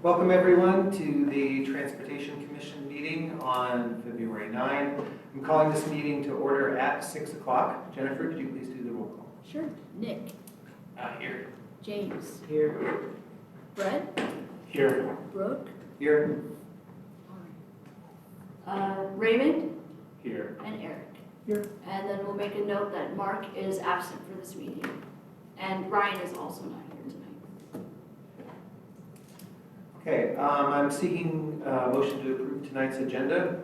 Welcome everyone to the Transportation Commission meeting on February 9. I'm calling this meeting to order at 6 o'clock. Jennifer, could you please do the roll call? Sure. Nick. Here. James. Here. Brett. Here. Brooke. Here. Raymond. Here. And Eric. Here. And then we'll make a note that Mark is absent for this meeting. And Ryan is also not here tonight. Okay, I'm seeking a motion to approve tonight's agenda.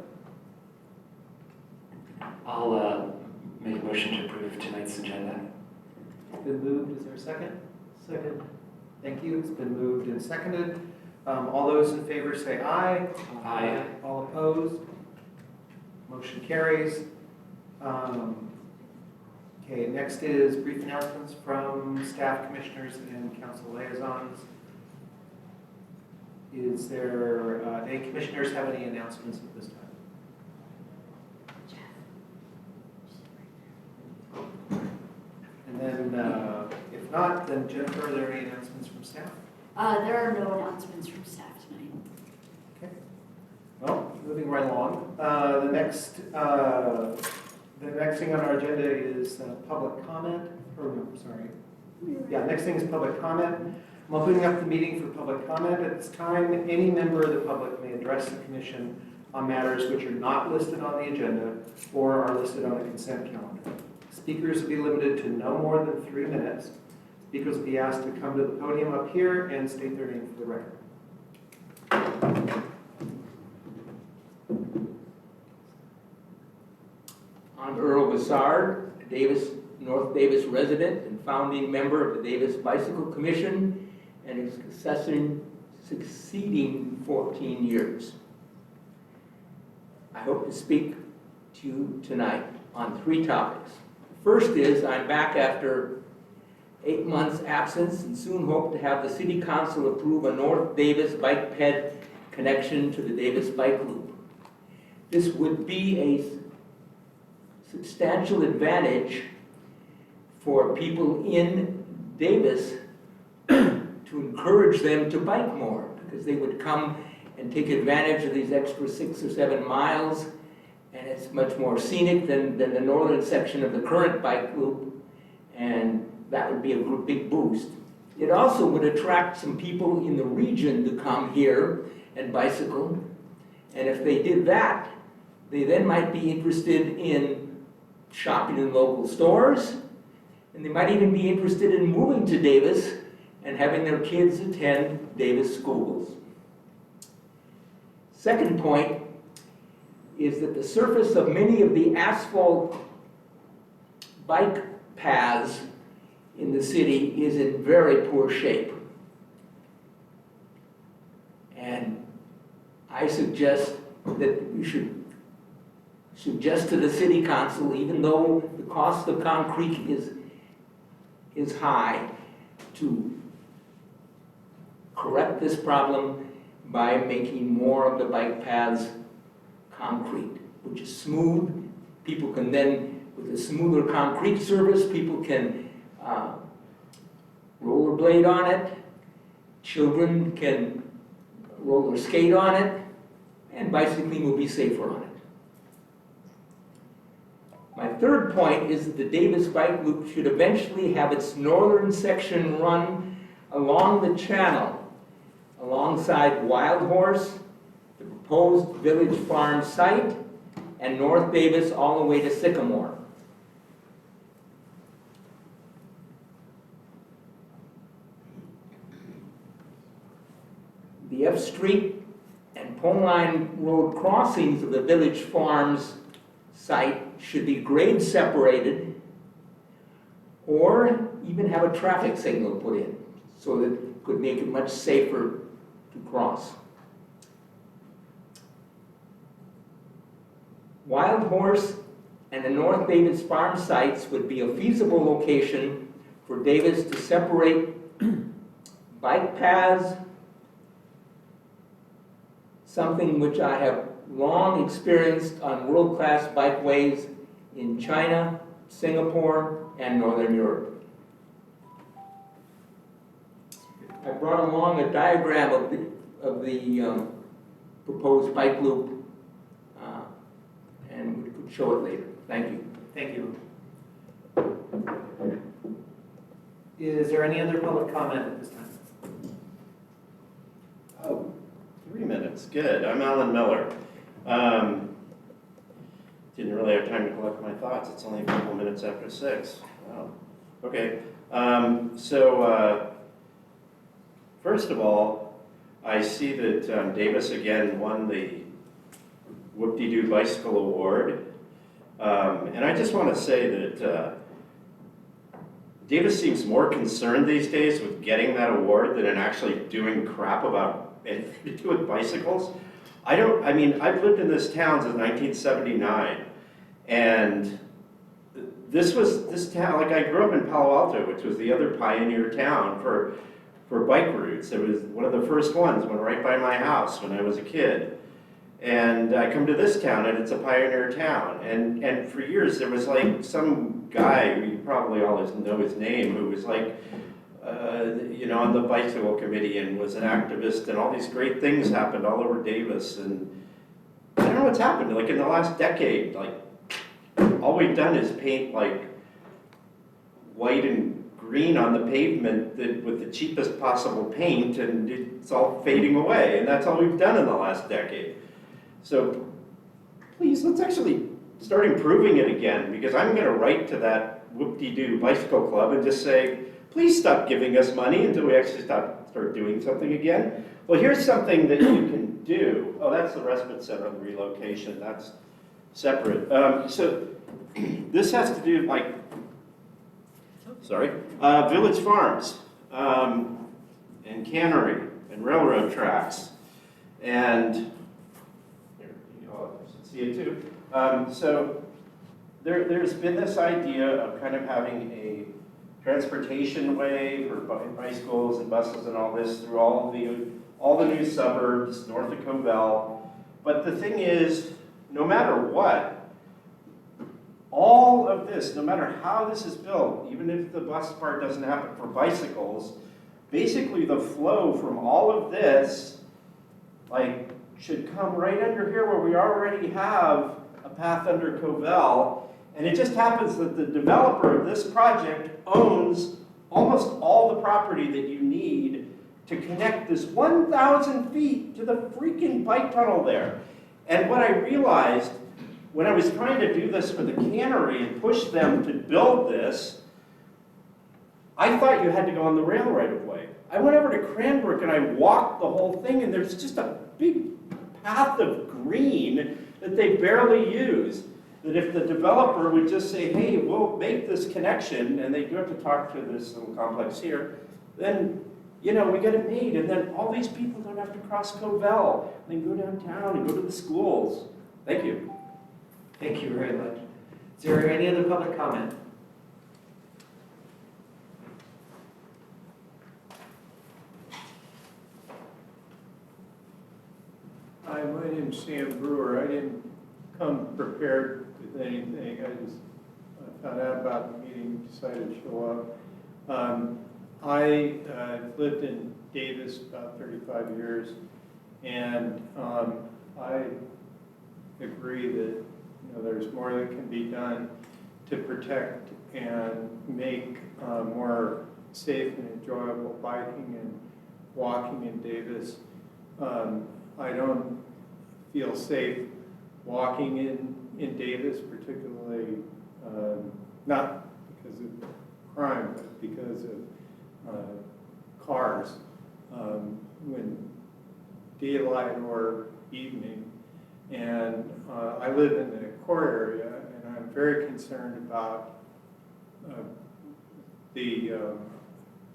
I'll make a motion to approve tonight's agenda. Been moved, is there a second? Second. Thank you, it's been moved and seconded. All those in favor say aye. Aye. All opposed? Motion carries. Okay, next is brief announcements from staff, commissioners, and council liaisons. Is there, any commissioners have any announcements at this time? And then, if not, then Jennifer, are there any announcements from staff? There are no announcements from staff tonight. Okay. Well, moving right along. The next thing on our agenda is public comment. Or no, sorry. Yeah, next thing is public comment. I'm opening up the meeting for public comment. At this time, any member of the public may address the commission on matters which are not listed on the agenda or are listed on the consent calendar. Speakers will be limited to no more than 3 minutes. Speakers will be asked to come to the podium up here and state their name for the record. I'm Earl Bassard, North Davis resident and founding member of the Davis Bicycle Commission and its succeeding 14 years. I hope to speak to you tonight on 3 topics. First is I'm back after 8 months absence and soon hope to have the City Council approve a North Davis bike ped connection to the Davis Bike Loop. This would be a substantial advantage for people in Davis to encourage them to bike more, because they would come and take advantage of these extra 6 or 7 miles, and it's much more scenic than the northern section of the current bike loop, and that would be a big boost. It also would attract some people in the region to come here and bicycle, and if they did that, they then might be interested in shopping in local stores, and they might even be interested in moving to Davis and having their kids attend Davis schools. Second point is that the surface of many of the asphalt bike paths in the city is in very poor shape. And I suggest that we should suggest to the City Council, even though the cost of concrete is high, to correct this problem by making more of the bike paths concrete, which is smooth. People can then, with a smoother concrete surface, people can rollerblade on it, children can roller skate on it, and bicycling will be safer on it. My third point is that the Davis Bike Loop should eventually have its northern section run along the channel, alongside Wild Horse, the proposed Village Farm site, and North Davis all the way to Sycamore. The F Street and Pole Line Road crossings of the Village Farms site should be grade separated, or even have a traffic signal put in so that it could make it much safer to cross. Wild Horse and the North Davis Farm sites would be a feasible location for Davis to separate bike paths, something which I have long experienced on world-class bikeways in China, Singapore, and Northern Europe. I brought along a diagram of the proposed bike loop, and we could show it later. Thank you. Thank you. Is there any other public comment at this time? Oh, 3 minutes, good. I'm Alan Miller. Didn't really have time to collect my thoughts. It's only a couple minutes after 6. Wow. Okay. First of all, I see that Davis again won the Whoop-De-Doo Bicycle Award. And I just want to say that Davis seems more concerned these days with getting that award than in actually doing crap about anything to do with bicycles. I've lived in this town since 1979, and this town, like I grew up in Palo Alto, which was the other pioneer town for bike routes. It was one of the first ones, went right by my house when I was a kid. And I come to this town, and it's a pioneer town. And for years, there was like some guy, you probably all know his name, who was like, on the bicycle committee and was an activist, and all these great things happened all over Davis. And I don't know what's happened. Like in the last decade, like all we've done is paint like white and green on the pavement with the cheapest possible paint, and it's all fading away. And that's all we've done in the last decade. So please, let's actually start improving it again, because I'm going to write to that Whoop-De-Doo Bicycle Club and just say, please stop giving us money until we actually start doing something again. Well, here's something that you can do. Oh, that's the respite center on the relocation. That's separate. So this has to do like, Village Farms and cannery and railroad tracks. And here, you all should see it too. So there's been this idea of kind of having a transportation way for bicycles and buses and all this through all the new suburbs north of Covell. But the thing is, no matter what, all of this, no matter how this is built, even if the bus part doesn't happen for bicycles, basically the flow from all of this, like, should come right under here where we already have a path under Covell. And it just happens that the developer of this project owns almost all the property that you need to connect this 1,000 feet to the freaking bike tunnel there. And what I realized when I was trying to do this for the cannery and push them to build this, I thought you had to go on the rail right of way. I went over to Cranbrook and I walked the whole thing, and there's just a big path of green that they barely use. That if the developer would just say, hey, we'll make this connection, and they do have to talk to this little complex here, then, we get it made, and then all these people don't have to cross Covell. They can go downtown and go to the schools. Thank you. Thank you very much. Is there any other public comment? Hi, my name's Sam Brewer. I didn't come prepared with anything. I just found out about the meeting, decided to show up. I lived in Davis about 35 years, and I agree that there's more that can be done to protect and make more safe and enjoyable biking and walking in Davis. I don't feel safe walking in Davis, particularly not because of crime, but because of cars when daylight or evening. And I live in the core area, and I'm very concerned about the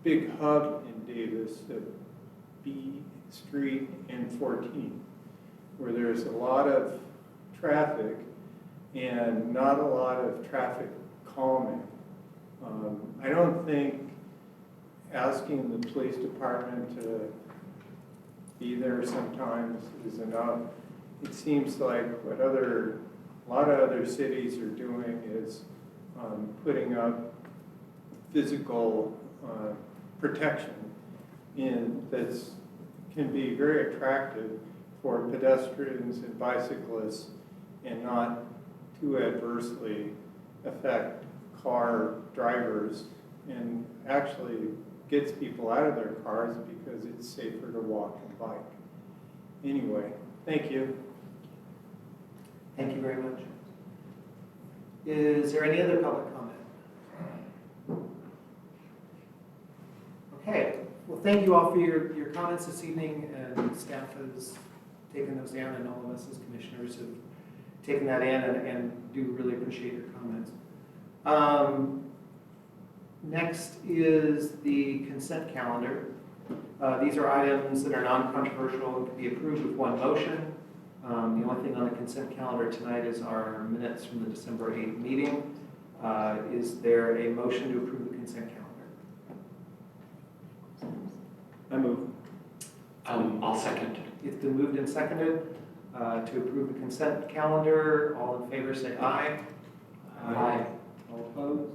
big hub in Davis, the B Street and 14, where there's a lot of traffic and not a lot of traffic calming. I don't think asking the police department to be there sometimes is enough. It seems like what a lot of other cities are doing is putting up physical protection can be very attractive for pedestrians and bicyclists and not too adversely affect car drivers, and actually gets people out of their cars because it's safer to walk and bike. Anyway, thank you. Thank you very much. Is there any other public comment? Okay, well, thank you all for your comments this evening, and staff has taken those down, and all of us as commissioners have taken that in, and do really appreciate your comments. Next is the consent calendar. These are items that are non-controversial and can be approved with one motion. The only thing on the consent calendar tonight is our minutes from the December 8th meeting. Is there a motion to approve the consent calendar? I move. I'll second. It's been moved and seconded to approve the consent calendar. All in favor say aye. Aye. All opposed?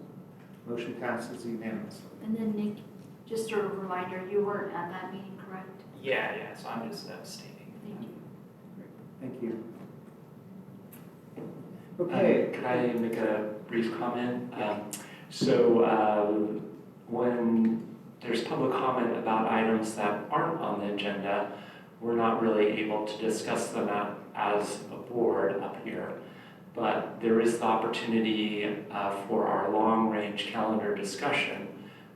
Motion passes unanimously. And then Nick, just a reminder, you weren't at that meeting, correct? Yeah, so I'm just abstaining. Thank you. Thank you. Okay. Can I make a brief comment? When there's public comment about items that aren't on the agenda, we're not really able to discuss them as a board up here. But there is the opportunity for our long-range calendar discussion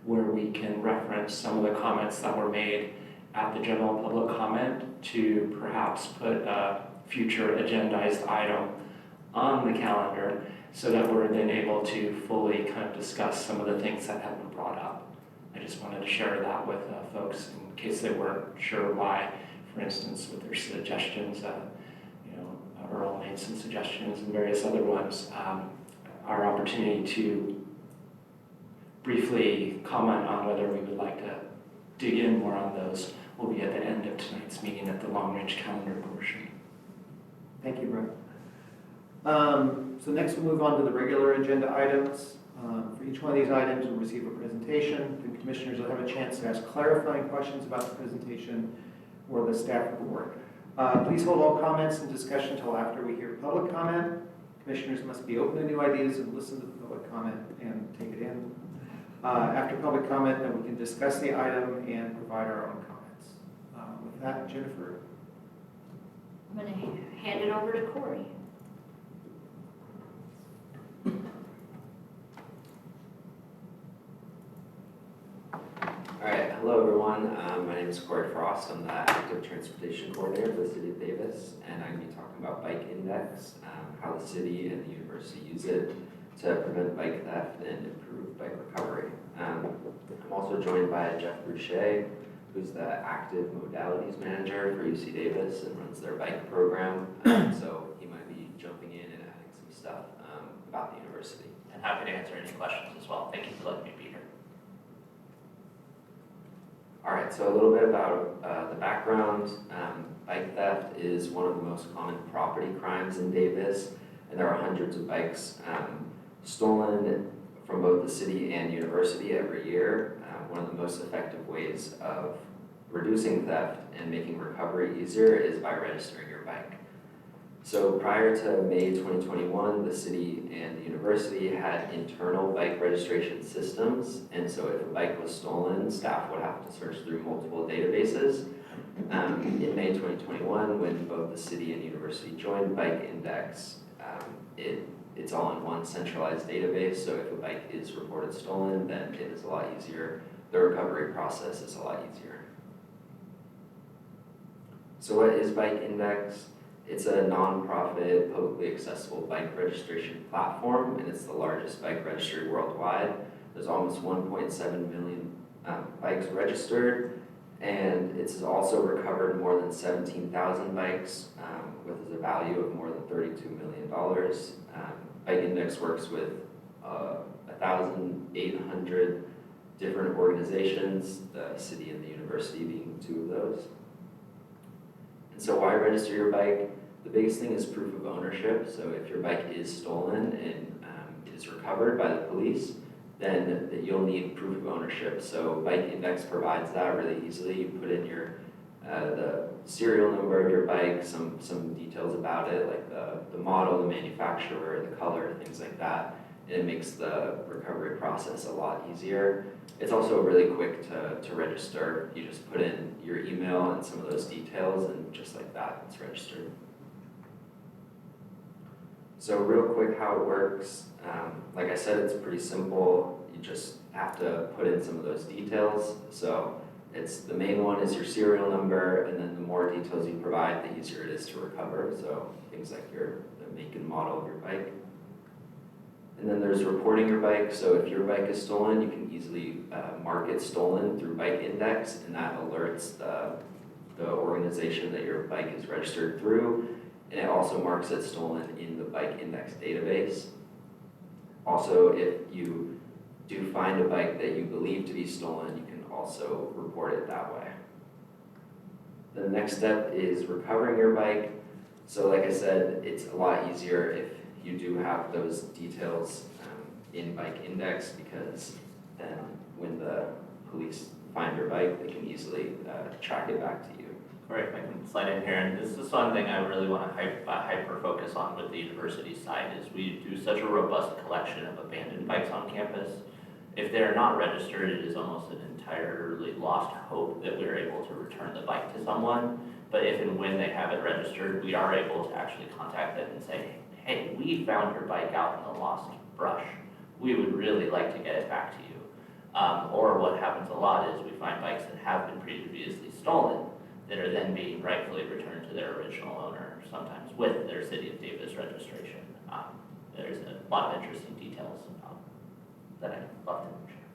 where we can reference some of the comments that were made at the general public comment to perhaps put a future agendized item on the calendar so that we're then able to fully kind of discuss some of the things that have been brought up. I just wanted to share that with folks in case they weren't sure why, for instance, with their suggestions, Earl made some suggestions and various other ones. Our opportunity to briefly comment on whether we would like to dig in more on those will be at the end of tonight's meeting at the long-range calendar portion. Thank you, Brett. So next we'll move on to the regular agenda items. For each one of these items, we'll receive a presentation. The commissioners will have a chance to ask clarifying questions about the presentation or the staff report. Please hold all comments and discussion until after we hear public comment. Commissioners must be open to new ideas and listen to the public comment and take it in. After public comment, then we can discuss the item and provide our own comments. With that, Jennifer. I'm going to hand it over to Corey. All right, hello everyone. My name is Corey Frost. I'm the Active Transportation Coordinator for the City of Davis, and I'm going to be talking about Bike Index, how the city and the university use it to prevent bike theft and improve bike recovery. I'm also joined by Jeff Boucher, who's the Active Modalities Manager for UC Davis and runs their bike program. So he might be jumping in and adding some stuff about the university. And happy to answer any questions as well. Thank you for letting me be here. All right, so a little bit about the background. Bike theft is one of the most common property crimes in Davis, and there are hundreds of bikes stolen from both the city and university every year. One of the most effective ways of reducing theft and making recovery easier is by registering your bike. So prior to May 2021, the city and the university had internal bike registration systems, and so if a bike was stolen, staff would have to search through multiple databases. In May 2021, when both the city and university joined Bike Index, it's all in one centralized database, so if a bike is reported stolen, then it is a lot easier. The recovery process is a lot easier. So what is Bike Index? It's a non-profit, publicly accessible bike registration platform, and it's the largest bike registry worldwide. There's almost 1.7 million bikes registered, and it's also recovered more than 17,000 bikes with a value of more than $32 million. Bike Index works with 1,800 different organizations, the city and the university being two of those. And so why register your bike? The biggest thing is proof of ownership. So if your bike is stolen and it is recovered by the police, then you'll need proof of ownership. So Bike Index provides that really easily. You put in your the serial number of your bike, some details about it, like the model, the manufacturer, the color, things like that. And it makes the recovery process a lot easier. It's also really quick to register. You just put in your email and some of those details, and just like that, it's registered. So real quick how it works, like I said, it's pretty simple. You just have to put in some of those details. So it's the main one is your serial number, and then the more details you provide, the easier it is to recover. So things like the make and model of your bike. And then there's reporting your bike. So if your bike is stolen, you can easily mark it stolen through Bike Index, and that alerts the organization that your bike is registered through. And it also marks it stolen in the Bike Index database. Also, if you do find a bike that you believe to be stolen, you can also report it that way. The next step is recovering your bike. So like I said, it's a lot easier if you do have those details in Bike Index, because then when the police find your bike, they can easily track it back to you. Right, if I can slide in here, and this is one thing I really want to hyper focus on with the university side, is we do such a robust collection of abandoned bikes on campus. If they're not registered, it is almost an entirely lost hope that we're able to return the bike to someone. But if and when they have it registered, we are able to actually contact them and say, hey, we found your bike out in the lost brush. We would really like to get it back to you. Or what happens a lot is we find bikes that have been previously stolen that are then being rightfully returned to their original owner, sometimes with their City of Davis registration. There's a lot of interesting details that I'd love to share.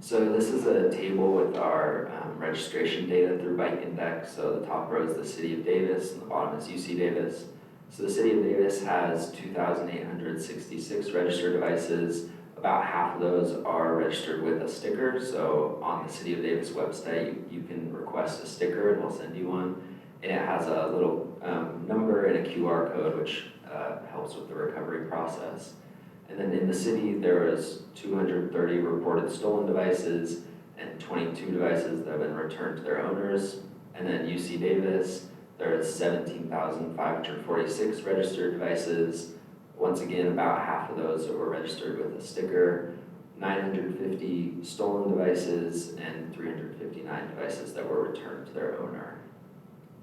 So this is a table with our registration data through Bike Index. So the top row is the City of Davis, and the bottom is UC Davis. So the City of Davis has 2,866 registered devices. About half of those are registered with a sticker. So on the City of Davis website, you can request a sticker and we'll send you one. And it has a little number and a QR code, which helps with the recovery process. And then in the city, there is 230 reported stolen devices and 22 devices that have been returned to their owners. And then UC Davis, there is 17,546 registered devices. Once again, about half of those were registered with a sticker, 950 stolen devices, and 359 devices that were returned to their owner.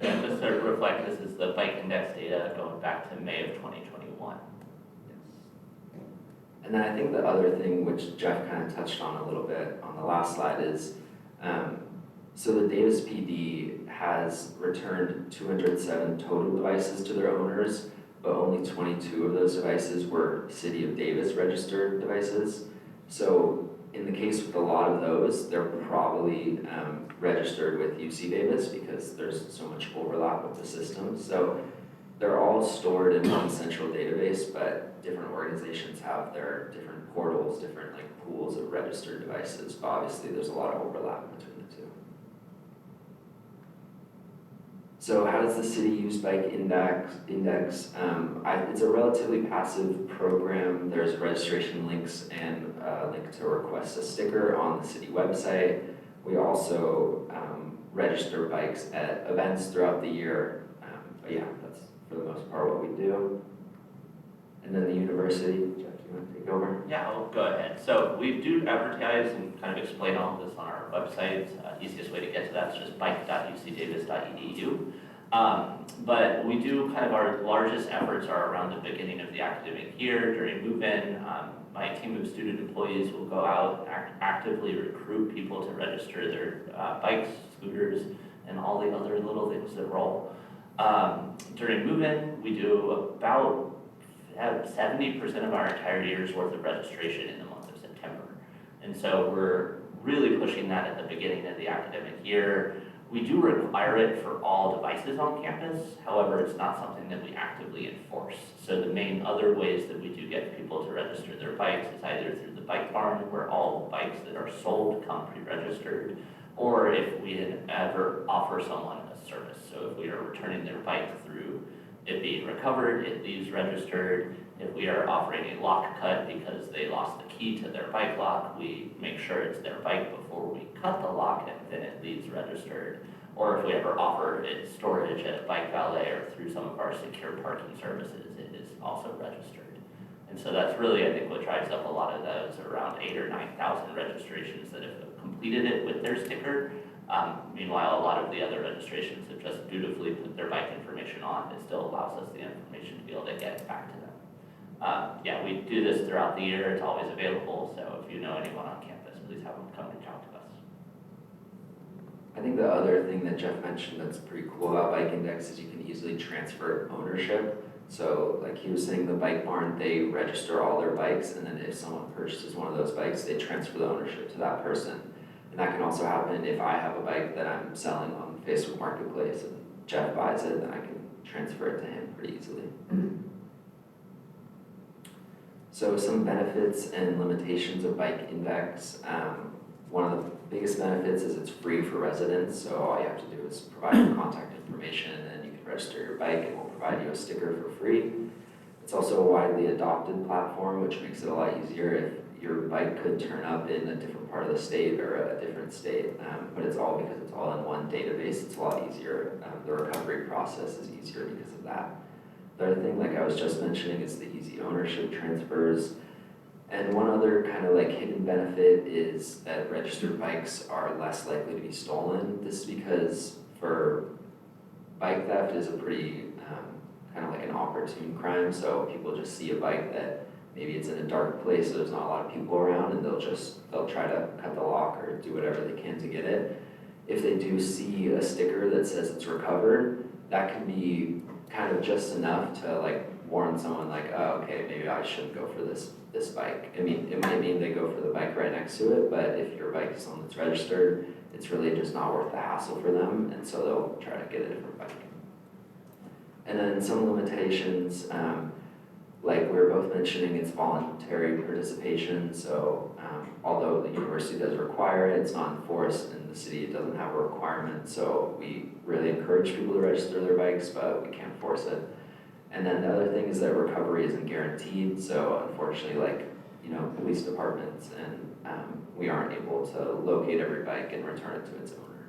And just to reflect, this is the Bike Index data going back to May of 2021. And then I think the other thing, which Jeff kind of touched on a little bit on the last slide, is so the Davis PD has returned 207 total devices to their owners, but only 22 of those devices were City of Davis registered devices. So in the case with a lot of those, they're probably registered with UC Davis because there's so much overlap with the systems. So they're all stored in one central database, but different organizations have their different portals, different like pools of registered devices. But obviously there's a lot of overlap between the two. So how does the city use Bike Index? It's a relatively passive program. There's registration links and a link to request a sticker on the city website. We also register bikes at events throughout the year. But yeah, that's for the most part what we do. And then the university, Jeff, do you want to take over? Yeah, I'll go ahead. So we do advertise and kind of explain all of this on our website. Easiest way to get to that is just bike.ucdavis.edu. But we do kind of our largest efforts are around the beginning of the academic year during move-in. My team of student employees will go out, actively recruit people to register their bikes, scooters, and all the other little things that roll. During move-in, we do about 70% of our entire year's worth of registration in the month of September. And so we're really pushing that at the beginning of the academic year. We do require it for all devices on campus. However, it's not something that we actively enforce. So the main other ways that we do get people to register their bikes is either through the bike barn, where all bikes that are sold come pre-registered, or if we ever offer someone a service. So if we are returning their bike through it being recovered, it leaves registered, If we are offering a lock cut because they lost the key to their bike lock, we make sure it's their bike before we cut the lock and then it leaves registered. Or if we ever offer it storage at Bike Valet or through some of our secure parking services, it is also registered. And so that's really, I think, what drives up a lot of those around 8,000 or 9,000 registrations that have completed it with their sticker. Meanwhile, a lot of the other registrations have just dutifully put their bike information on. It still allows us the information to be able to get it back to them. Yeah, we do this throughout the year. It's always available. So if you know anyone on campus, please have them come reach out to us. I think the other thing that Jeff mentioned that's pretty cool about Bike Index is you can easily transfer ownership. So like he was saying, the Bike Barn, they register all their bikes, and then if someone purchases one of those bikes, they transfer the ownership to that person. And that can also happen if I have a bike that I'm selling on Facebook Marketplace and Jeff buys it, then I can transfer it to him pretty easily. So some benefits and limitations of Bike Index. One of the biggest benefits is it's free for residents, so all you have to do is provide your contact information and then you can register your bike and we'll provide you a sticker for free. It's also a widely adopted platform, which makes it a lot easier if your bike could turn up in a different part of the state or a different state, but it's all because it's all in one database. It's a lot easier. The recovery process is easier because of that. The other thing, like I was just mentioning, is the easy ownership transfers. And one other kind of like hidden benefit is that registered bikes are less likely to be stolen. This is because for bike theft is a pretty kind of like an opportune crime. So people just see a bike that maybe it's in a dark place, so there's not a lot of people around, and they'll try to cut the lock or do whatever they can to get it. If they do see a sticker that says it's recovered, that can be kind of just enough to like warn someone like, oh, okay, maybe I shouldn't go for this bike. I mean, it might mean they go for the bike right next to it, but if your bike is one that's registered, it's really just not worth the hassle for them, and so they'll try to get a different bike. And then some limitations, like we were both mentioning, it's voluntary participation, so although the university does require it, it's not enforced, and the city doesn't have a requirement, so we really encourage people to register their bikes, but we can't force it. And then the other thing is that recovery isn't guaranteed, so unfortunately, like, you know, police departments and we aren't able to locate every bike and return it to its owner.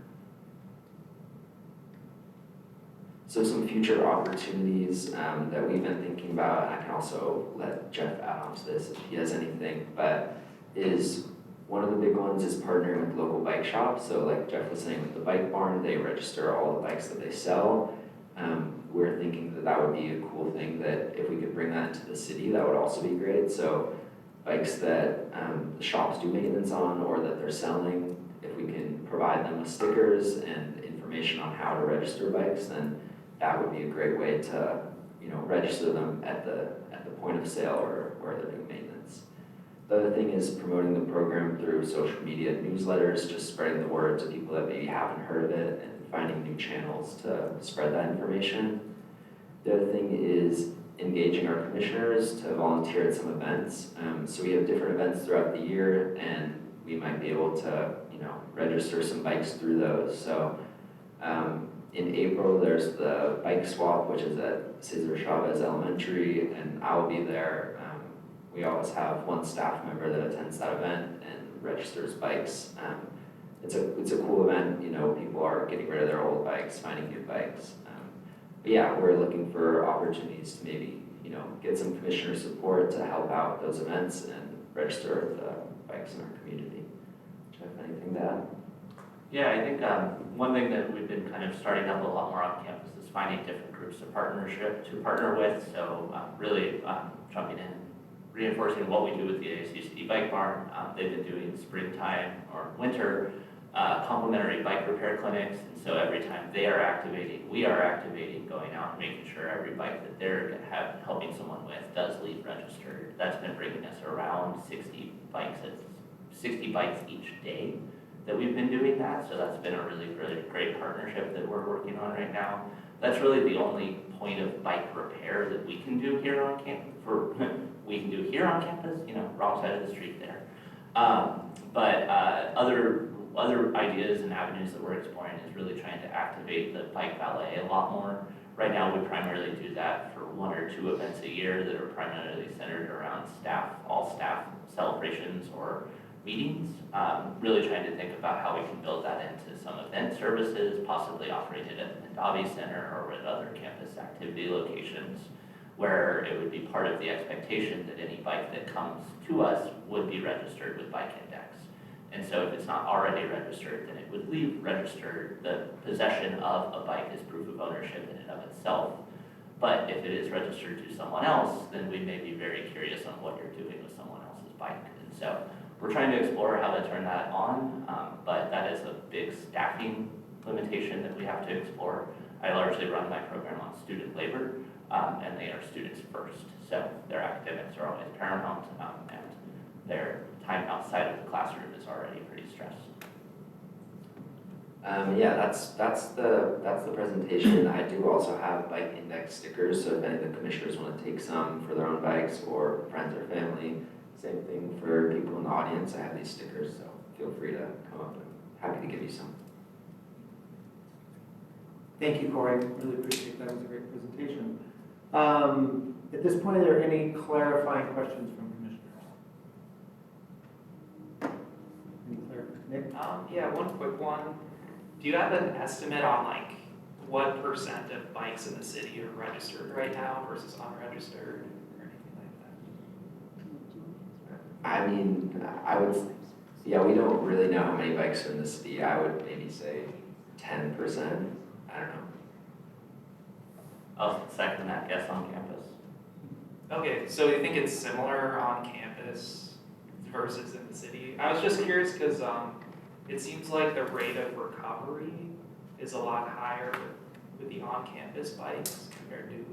So some future opportunities that we've been thinking about, and I can also let Jeff add on to this if he has anything, but is one of the big ones is partnering with local bike shops. So like Jeff was saying with the Bike Barn, they register all the bikes that they sell. We're thinking that that would be a cool thing, that if we could bring that into the city, that would also be great. So bikes that the shops do maintenance on or that they're selling, if we can provide them with stickers and information on how to register bikes, then that would be a great way to, you know, register them at the point of sale or where they're doing maintenance. The other thing is promoting the program through social media newsletters, just spreading the word to people that maybe haven't heard of it and finding new channels to spread that information. The other thing is engaging our commissioners to volunteer at some events. So we have different events throughout the year, and we might be able to, you know, register some bikes through those. So in April, there's the bike swap, which is at Cesar Chavez Elementary, and I'll be there. We always have one staff member that attends that event and registers bikes. It's a cool event. You know, people are getting rid of their old bikes, finding new bikes. But yeah, we're looking for opportunities to maybe, you know, get some commissioner support to help out those events and register the bikes in our community. Do you have anything to add? Yeah, I think one thing that we've been kind of starting up a lot more on campus is finding different groups of partnership to partner with. So really jumping in, reinforcing what we do with the ASUCD Bike Barn. They've been doing springtime or winter complimentary bike repair clinics. And so every time they are activating, we are activating, going out and making sure every bike that they're helping someone with does leave registered. That's been bringing us around 60 bikes each day that we've been doing that. So that's been a really, really great partnership that we're working on right now. That's really the only point of bike repair that we can do here on campus. You know, wrong side of the street there. But other ideas and avenues that we're exploring is really trying to activate the Bike Valet a lot more. Right now, we primarily do that for 1 or 2 events a year that are primarily centered around staff, all staff celebrations or meetings. Really trying to think about how we can build that into some event services, possibly offering it at the Mendavi Center or at other campus activity locations, where it would be part of the expectation that any bike that comes to us would be registered with Bike Index. And so if it's not already registered, then it would leave registered the possession of a bike as proof of ownership in and of itself. But if it is registered to someone else, then we may be very curious on what you're doing with someone else's bike. And so we're trying to explore how to turn that on, but that is a big staffing limitation that we have to explore. I largely run my program on student labor, and they are students first. So their academics are always paramount, and their time outside of the classroom is already pretty stressed. Yeah, that's the presentation. I do also have bike index stickers, so if any of the commissioners want to take some for their own bikes or friends or family, same thing for people in the audience. I have these stickers, so feel free to come up. I'm happy to give you some. Thank you, Corey. Really appreciate that. It was a great presentation. At this point, are there any clarifying questions from commissioners? Any Nick? Yeah, one quick one. Do you have an estimate on like what % of bikes in the city are registered right now versus unregistered or anything like that? I mean, yeah, we don't really know how many bikes are in the city. I would maybe say 10%. I don't know. I'll second that guess on campus. Okay, so you think it's similar on campus versus in the city? I was just curious because it seems like the rate of recovery is a lot higher with the on-campus bikes compared to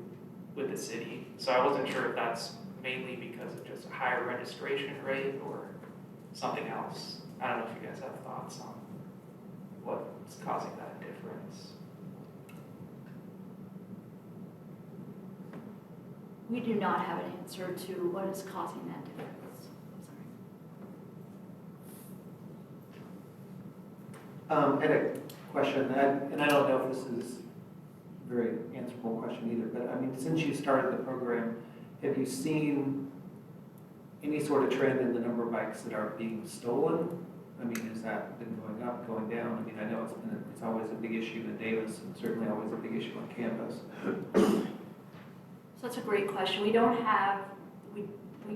with the city. So I wasn't sure if that's mainly because of just a higher registration rate or something else. I don't know if you guys have thoughts on what's causing that difference. We do not have an answer to what is causing that difference. I'm sorry. I had a question, and I don't know if this is a very answerable question either, but I mean, since you started the program, have you seen any sort of trend in the number of bikes that are being stolen? I mean, has that been going up, going down? I mean, I know it's always a big issue in Davis, and certainly always a big issue on campus. So that's a great question. We don't have, we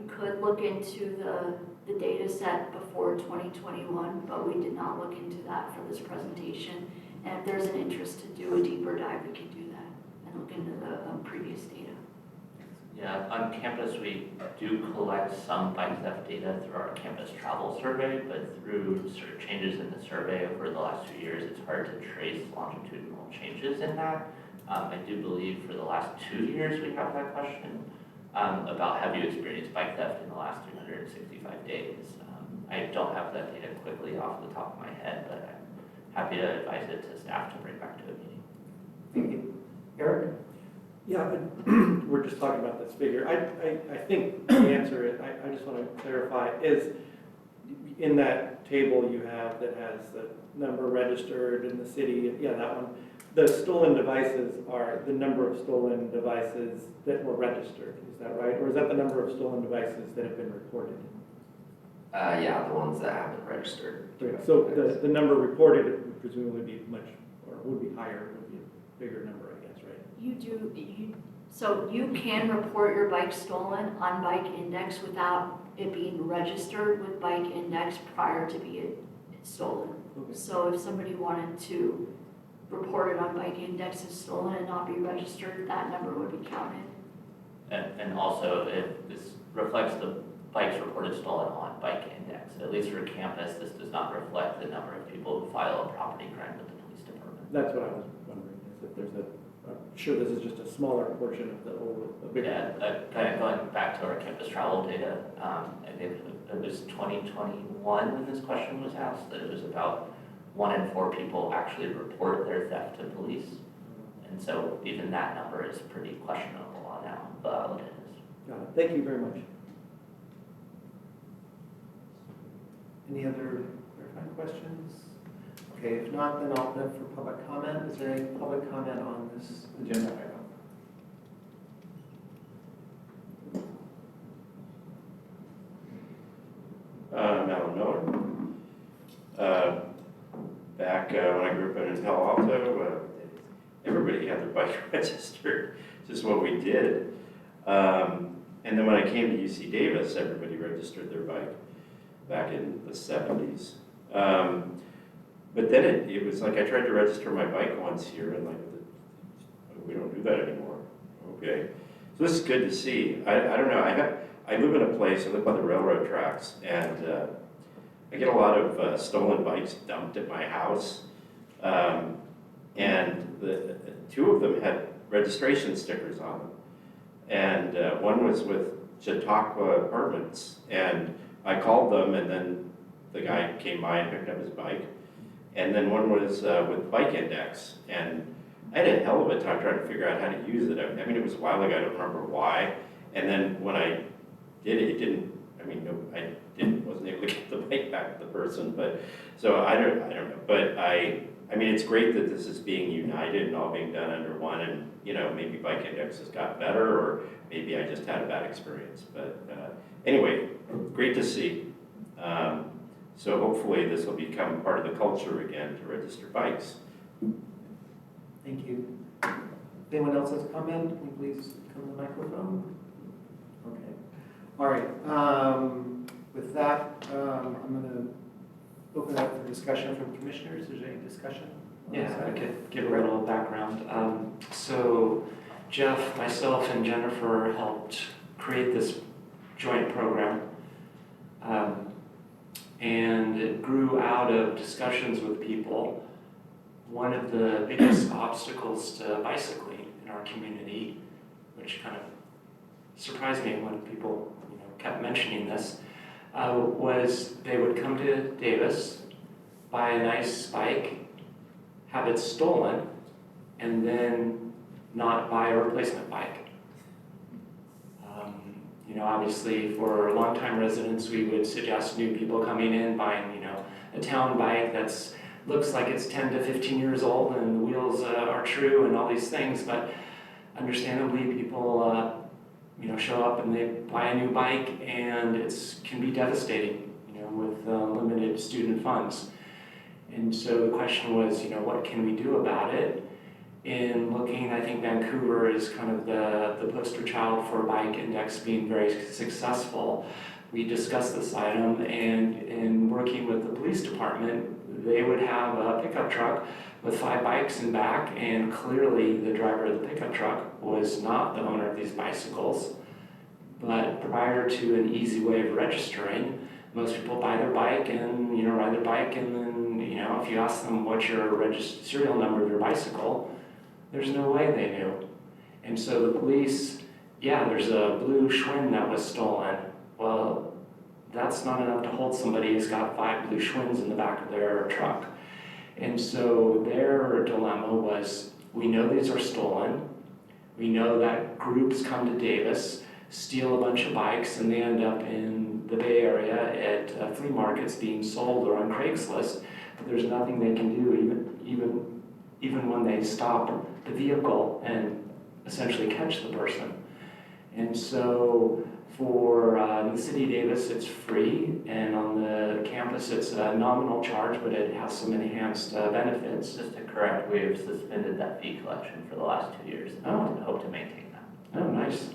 could look into the data set before 2021, but we did not look into that for this presentation. And if there's an interest to do a deeper dive, we can do that and look into the previous data. Yeah, on campus, we do collect some bike theft data through our campus travel survey, but through sort of changes in the survey over the last few years, it's hard to trace longitudinal changes in that. I do believe for the last 2 years we have that question about have you experienced bike theft in the last 365 days. I don't have that data quickly off the top of my head, but I'm happy to advise it to staff to bring back to a meeting. Thank you. Eric? Yeah, but we're just talking about this figure. I think the answer is, I just want to clarify, is in that table you have that has the number registered in the city, yeah, that one. The stolen devices are the number of stolen devices that were registered, is that right? Or is that the number of stolen devices that have been reported? Yeah, the ones that haven't registered. So the number reported would presumably be much, or would be higher, would be a bigger number, I guess, right? So you can report your bike stolen on Bike Index without it being registered with Bike Index prior to being stolen. Okay. So if somebody wanted to report it on Bike Index as stolen and not be registered, that number would be counted. And also, if this reflects the bikes reported stolen on Bike Index, at least for campus, this does not reflect the number of people who file a property crime with the police department. That's what I was wondering, is if there's I'm sure this is just a smaller portion of the whole, a bigger. Yeah, kind of going back to our campus travel data, I think it was 2021 when this question was asked, that it was about 1 in 4 people actually report their theft to police. And so even that number is pretty questionable on how valid it is. Got it. Thank you very much. Any other clarifying questions? Okay, if not, then I'll open up for public comment. Is there any public comment on this agenda item? Alan Miller. Back when I grew up in Palo Alto, everybody had their bike registered. It's just what we did. And then when I came to UC Davis, everybody registered their bike back in the 70s. But then it was like I tried to register my bike once here, and like, we don't do that anymore. Okay, so this is good to see. I don't know. I live in a place. I live by the railroad tracks, and I get a lot of stolen bikes dumped at my house. And the two of them had registration stickers on them, and one was with Chautauqua Apartments, and I called them, and then the guy came by and picked up his bike. And then one was with Bike Index, and I had a hell of a time trying to figure out how to use it. I mean, it was a while ago, I don't remember why. And then when I did it, it didn't, I mean, no, wasn't able to get the bike back to the person, but, so I don't know. But I mean, it's great that this is being united and all being done under one, and, you know, maybe Bike Index has got better, or maybe I just had a bad experience. But anyway, great to see. So hopefully this will become part of the culture again to register bikes. Thank you. If anyone else has a comment, can you please come to the microphone? Okay. All right. With that, I'm going to open up for discussion from commissioners. Is there any discussion? Yeah, I could give a little background. So Jeff, myself, and Jennifer helped create this joint program. And it grew out of discussions with people. One of the biggest obstacles to bicycling in our community, which kind of surprised me when people kept mentioning this, was they would come to Davis, buy a nice bike, have it stolen, and then not buy a replacement bike. Obviously for longtime residents, we would suggest new people coming in buying, a town bike that's looks like it's 10 to 15 years old and the wheels are true and all these things, but understandably people, show up and they buy a new bike, and it can be devastating, with limited student funds. And so the question was, what can we do about it? In looking, I think Vancouver is kind of the poster child for Bike Index being very successful. We discussed this item, and in working with the police department, they would have a pickup truck with 5 bikes in back, and clearly the driver of the pickup truck was not the owner of these bicycles. But prior to an easy way of registering, most people buy their bike and ride their bike, and then if you ask them what's your serial number of your bicycle, there's no way they knew. And so the police, there's a blue Schwinn that was stolen. Well, that's not enough to hold somebody who's got 5 blue Schwinns in the back of their truck. And so their dilemma was, we know these are stolen. We know that groups come to Davis, steal a bunch of bikes, and they end up in the Bay Area at flea markets being sold or on Craigslist. But there's nothing they can do, even when they stop the vehicle and essentially catch the person. And so for the city of Davis, it's free, and on the campus, it's a nominal charge, but it has some enhanced benefits. Just to correct, we have suspended that fee collection for the last 2 years, and hope to maintain that. Oh, nice.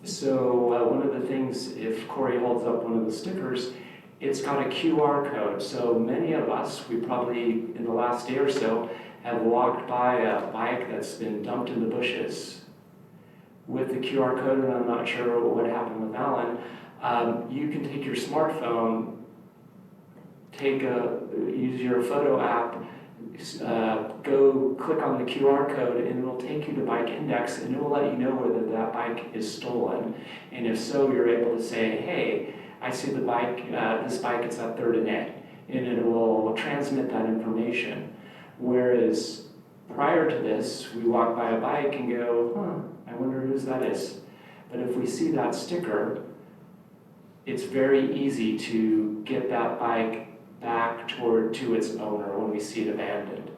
So one of the things, if Corey holds up one of the stickers, it's got a QR code. So many of us, we probably in the last day or so, have walked by a bike that's been dumped in the bushes with the QR code, and I'm not sure what happened with Alan. You can take your smartphone, use your photo app, go click on the QR code, and it'll take you to Bike Index, and it will let you know whether that bike is stolen. And if so, you're able to say, hey, I see the bike, this bike, it's at 3rd and A, and it will transmit that information. Whereas prior to this, we walk by a bike and go, I wonder whose that is. But if we see that sticker, it's very easy to get that bike back to its owner when we see it abandoned.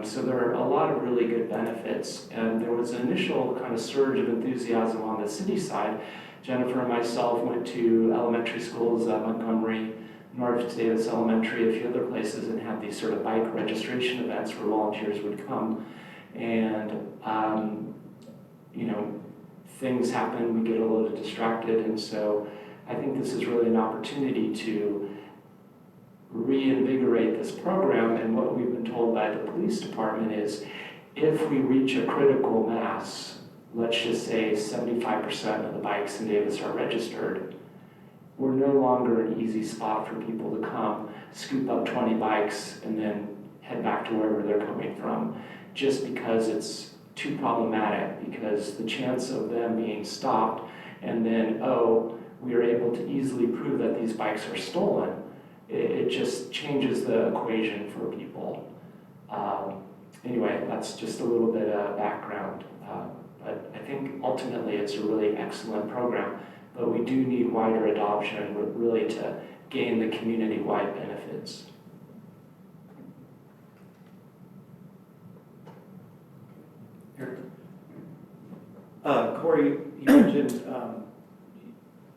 So there are a lot of really good benefits. And there was an initial kind of surge of enthusiasm on the city side Jennifer and myself went to elementary schools, Montgomery, North Davis Elementary, a few other places, and had these sort of bike registration events where volunteers would come. And, things happen, we get a little distracted, and so I think this is really an opportunity to reinvigorate this program. And what we've been told by the police department is if we reach a critical mass, let's just say 75% of the bikes in Davis are registered, we're no longer an easy spot for people to come, scoop up 20 bikes, and then head back to wherever they're coming from, just because it's too problematic, because the chance of them being stopped and then, we are able to easily prove that these bikes are stolen, it just changes the equation for people. Anyway, that's just a little bit of background. But I think ultimately it's a really excellent program, but we do need wider adoption really to gain the community-wide benefits. Corey, you mentioned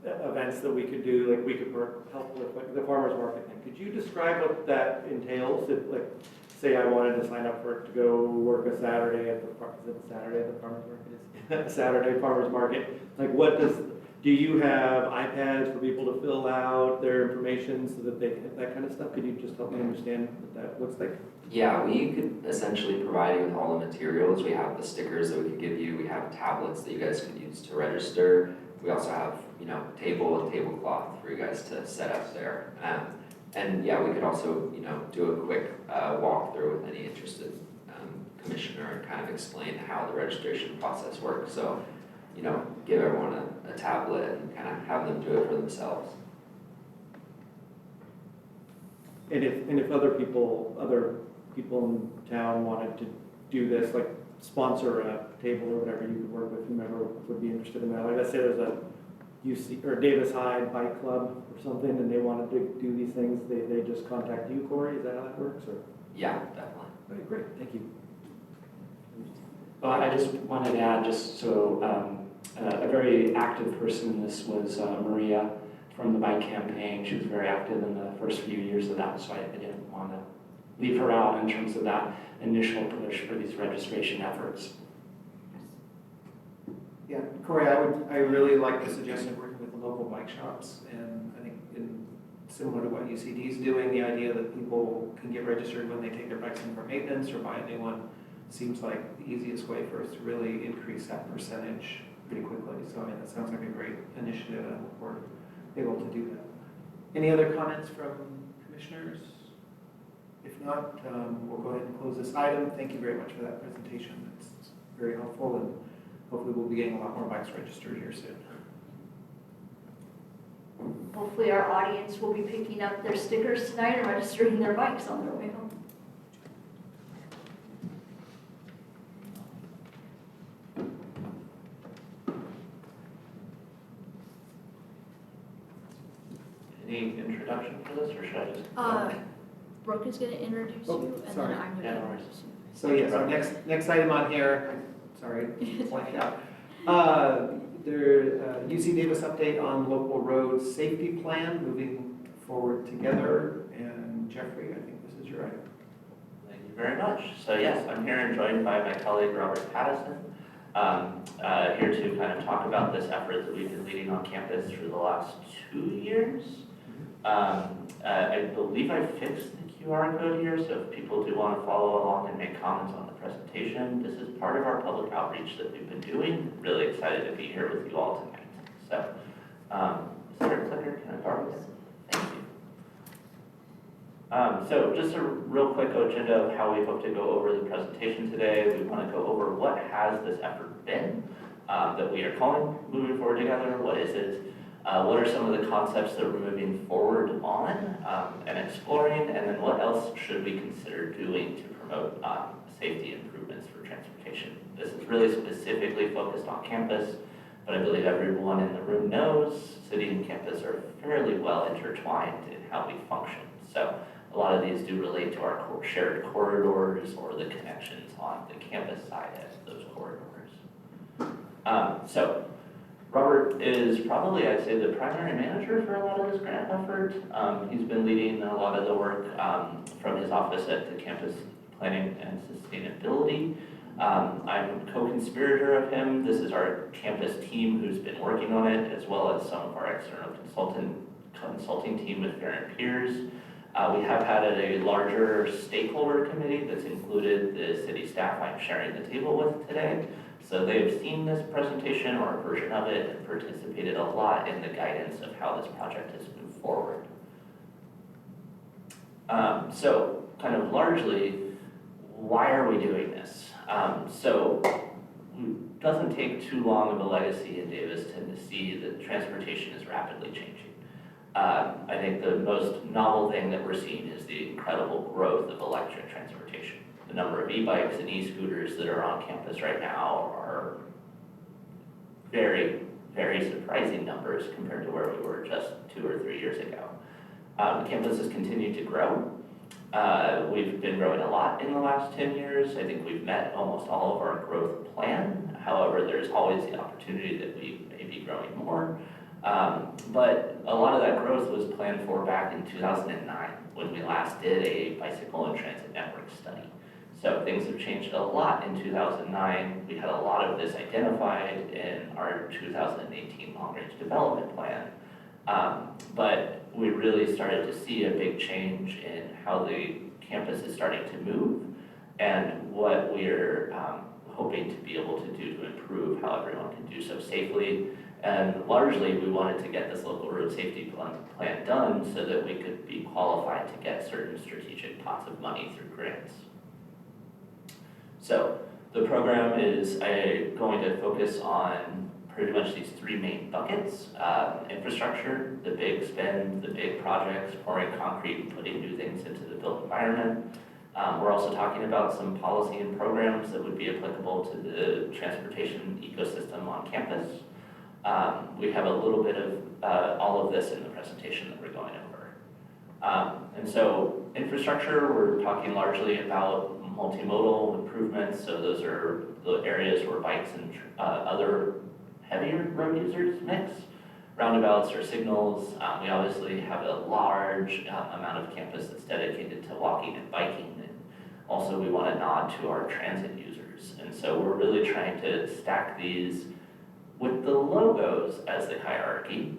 events that we could do, like we could help with like the farmer's market thing. Could you describe what that entails? If, like, say I wanted to sign up for it to go work a Saturday at the farmer's market? Saturday farmer's market. Like, do you have iPads for people to fill out their information so that that kind of stuff? Could you just help me understand what that looks like? Yeah, we could essentially provide you with all the materials. We have the stickers that we could give you. We have tablets that you guys could use to register. We also have, table and tablecloth for you guys to set up there. And yeah, we could also, do a quick walkthrough with any interested commissioner and kind of explain how the registration process works. So, give everyone a tablet and kind of have them do it for themselves. And if other people in town wanted to do this, like sponsor a table or whatever, you could work with whomever would be interested in that. Like, let's say there's a UC or Davis High Bike Club or something, and they wanted to do these things, they just contact you, Corey? Is that how that works? Or? Yeah, definitely. Okay, great, thank you. Well, I just wanted to add, just so a very active person in this was Maria from the bike campaign. She was very active in the first few years of that, so I didn't want to leave her out in terms of that initial push for these registration efforts. Yeah, Corey, I really like the suggestion of working with the local bike shops, and I think similar to what UCD is doing, the idea that people can get registered when they take their bikes in for maintenance or buy a new one seems like the easiest way for us to really increase that percentage pretty quickly. So I mean, that sounds like a great initiative, and we're able to do that. Any other comments from commissioners? If not, we'll go ahead and close this item. Thank you very much for that presentation. It's very helpful, and hopefully we'll be getting a lot more bikes registered here soon. Hopefully our audience will be picking up their stickers tonight and registering their bikes on their way home. Any introduction for this, or should I just? Brooke is going to introduce Oh, you, and sorry. then I'm going Yeah, to no worries. introduce you. So yes, our next item on here, sorry, blanked out. UC Davis update on local road safety plan, moving forward together. And Jeffrey, I think this is your item. Thank you very much. So yes, I'm here and joined by my colleague Robert Pattison, here to kind of talk about this effort that we've been leading on campus through the last 2 years. I believe I fixed the QR code here, so if people do want to follow along and make comments on the presentation, this is part of our public outreach that we've been doing. Really excited to be here with you all tonight. So, is there a clicker? Can I borrow it? Thank you. So just a real quick agenda of how we hope to go over the presentation today. We want to go over what has this effort been that we are calling Moving Forward Together. What is it? What are some of the concepts that we're moving forward on and exploring? And then what else should we consider doing to promote safety improvements for transportation? This is really specifically focused on campus, but I believe everyone in the room knows city and campus are fairly well intertwined in how we function. So a lot of these do relate to our shared corridors or the connections on the campus side of those corridors. So Robert is probably, I'd say, the primary manager for a lot of this grant effort. He's been leading a lot of the work from his office at the Campus Planning and Sustainability. I'm co-conspirator of him. This is our campus team who's been working on it, as well as some of our external consulting team with Parent Peers. We have had a larger stakeholder committee that's included the city staff I'm sharing the table with today. So they've seen this presentation or a version of it and participated a lot in the guidance of how this project has moved forward. So kind of largely, why are we doing this? So it doesn't take too long of a legacy in Davis to see that transportation is rapidly changing. I think the most novel thing that we're seeing is the incredible growth of electric transportation. The number of e-bikes and e-scooters that are on campus right now are very, very surprising numbers compared to where we were just 2 or 3 years ago. The campus has continued to grow. We've been growing a lot in the last 10 years. I think we've met almost all of our growth plan. However, there's always the opportunity that we may be growing more. But a lot of that growth was planned for back in 2009 when we last did a bicycle and transit network study. So things have changed a lot in 2009. We had a lot of this identified in our 2018 long-range development plan. But we really started to see a big change in how the campus is starting to move and what we're hoping to be able to do to improve how everyone can do so safely. And largely, we wanted to get this local road safety plan done so that we could be qualified to get certain strategic pots of money through grants. So the program is going to focus on pretty much these 3 main buckets. Infrastructure, the big spend, the big projects, pouring concrete and putting new things into the built environment. We're also talking about some policy and programs that would be applicable to the transportation ecosystem on campus. We have a little bit of all of this in the presentation that we're going over. And so infrastructure, we're talking largely about multimodal improvements. So those are the areas where bikes and other heavier road users mix. Roundabouts or signals. We obviously have a large amount of campus that's dedicated to walking and biking. And also we want to nod to our transit users. And so we're really trying to stack these with the logos as the hierarchy.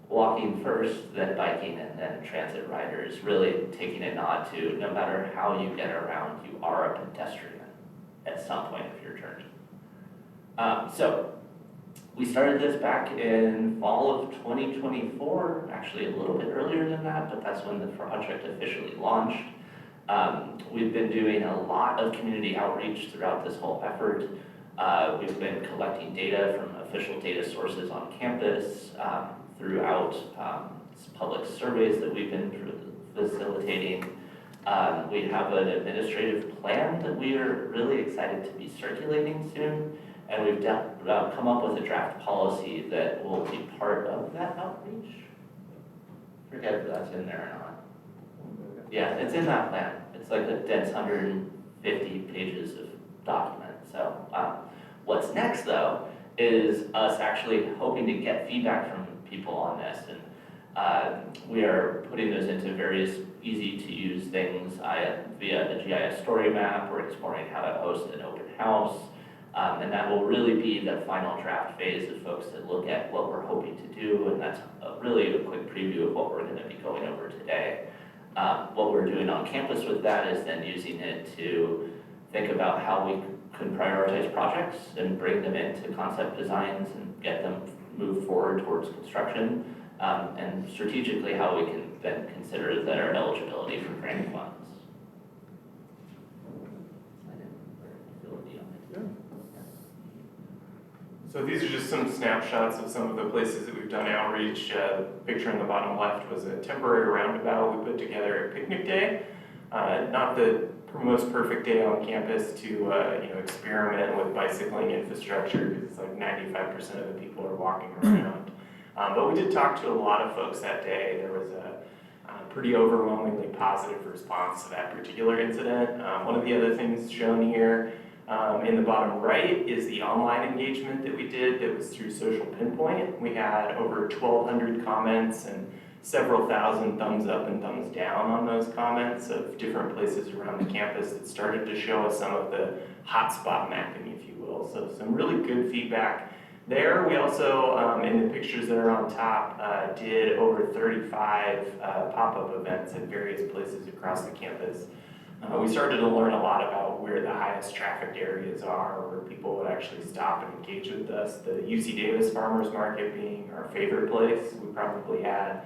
Walking first, then biking, and then transit riders, really taking a nod to no matter how you get around, you are a pedestrian at some point of your journey. So we started this back in fall of 2024, actually a little bit earlier than that, but that's when the project officially launched. We've been doing a lot of community outreach throughout this whole effort. We've been collecting data from official data sources on campus, throughout public surveys that we've been facilitating. We have an administrative plan that we are really excited to be circulating soon, and we've come up with a draft policy that will be part of that outreach. Forget if that's in there or not. Yeah, it's in that plan. It's like a dense 150 pages of document. So what's next though is us actually hoping to get feedback from people on this, and we are putting those into various easy to use things via a GIS story map. We're exploring how to host an open house, and that will really be the final draft phase of folks that look at what we're hoping to do, and that's really a quick preview of what we're going to be going over today. What we're doing on campus with that is then using it to think about how we can prioritize projects and bring them into concept designs and get them move forward towards construction, and strategically how we can then consider their eligibility for grant funds. So these are just some snapshots of some of the places that we've done outreach. The picture in the bottom left was a temporary roundabout we put together at picnic day. Not the most perfect day on campus to experiment with bicycling infrastructure, because it's like 95% of the people are walking around. But we did talk to a lot of folks that day. There was a pretty overwhelmingly positive response to that particular incident. One of the other things shown here In the bottom right is the online engagement that we did that was through Social Pinpoint. We had over 1,200 comments and several thousand thumbs up and thumbs down on those comments of different places around the campus that started to show us some of the hotspot mapping, if you will. So some really good feedback there. We also, in the pictures that are on top, did over 35 pop-up events at various places across the campus. We started to learn a lot about where the highest trafficked areas are, where people would actually stop and engage with us. The UC Davis Farmers Market being our favorite place. We probably had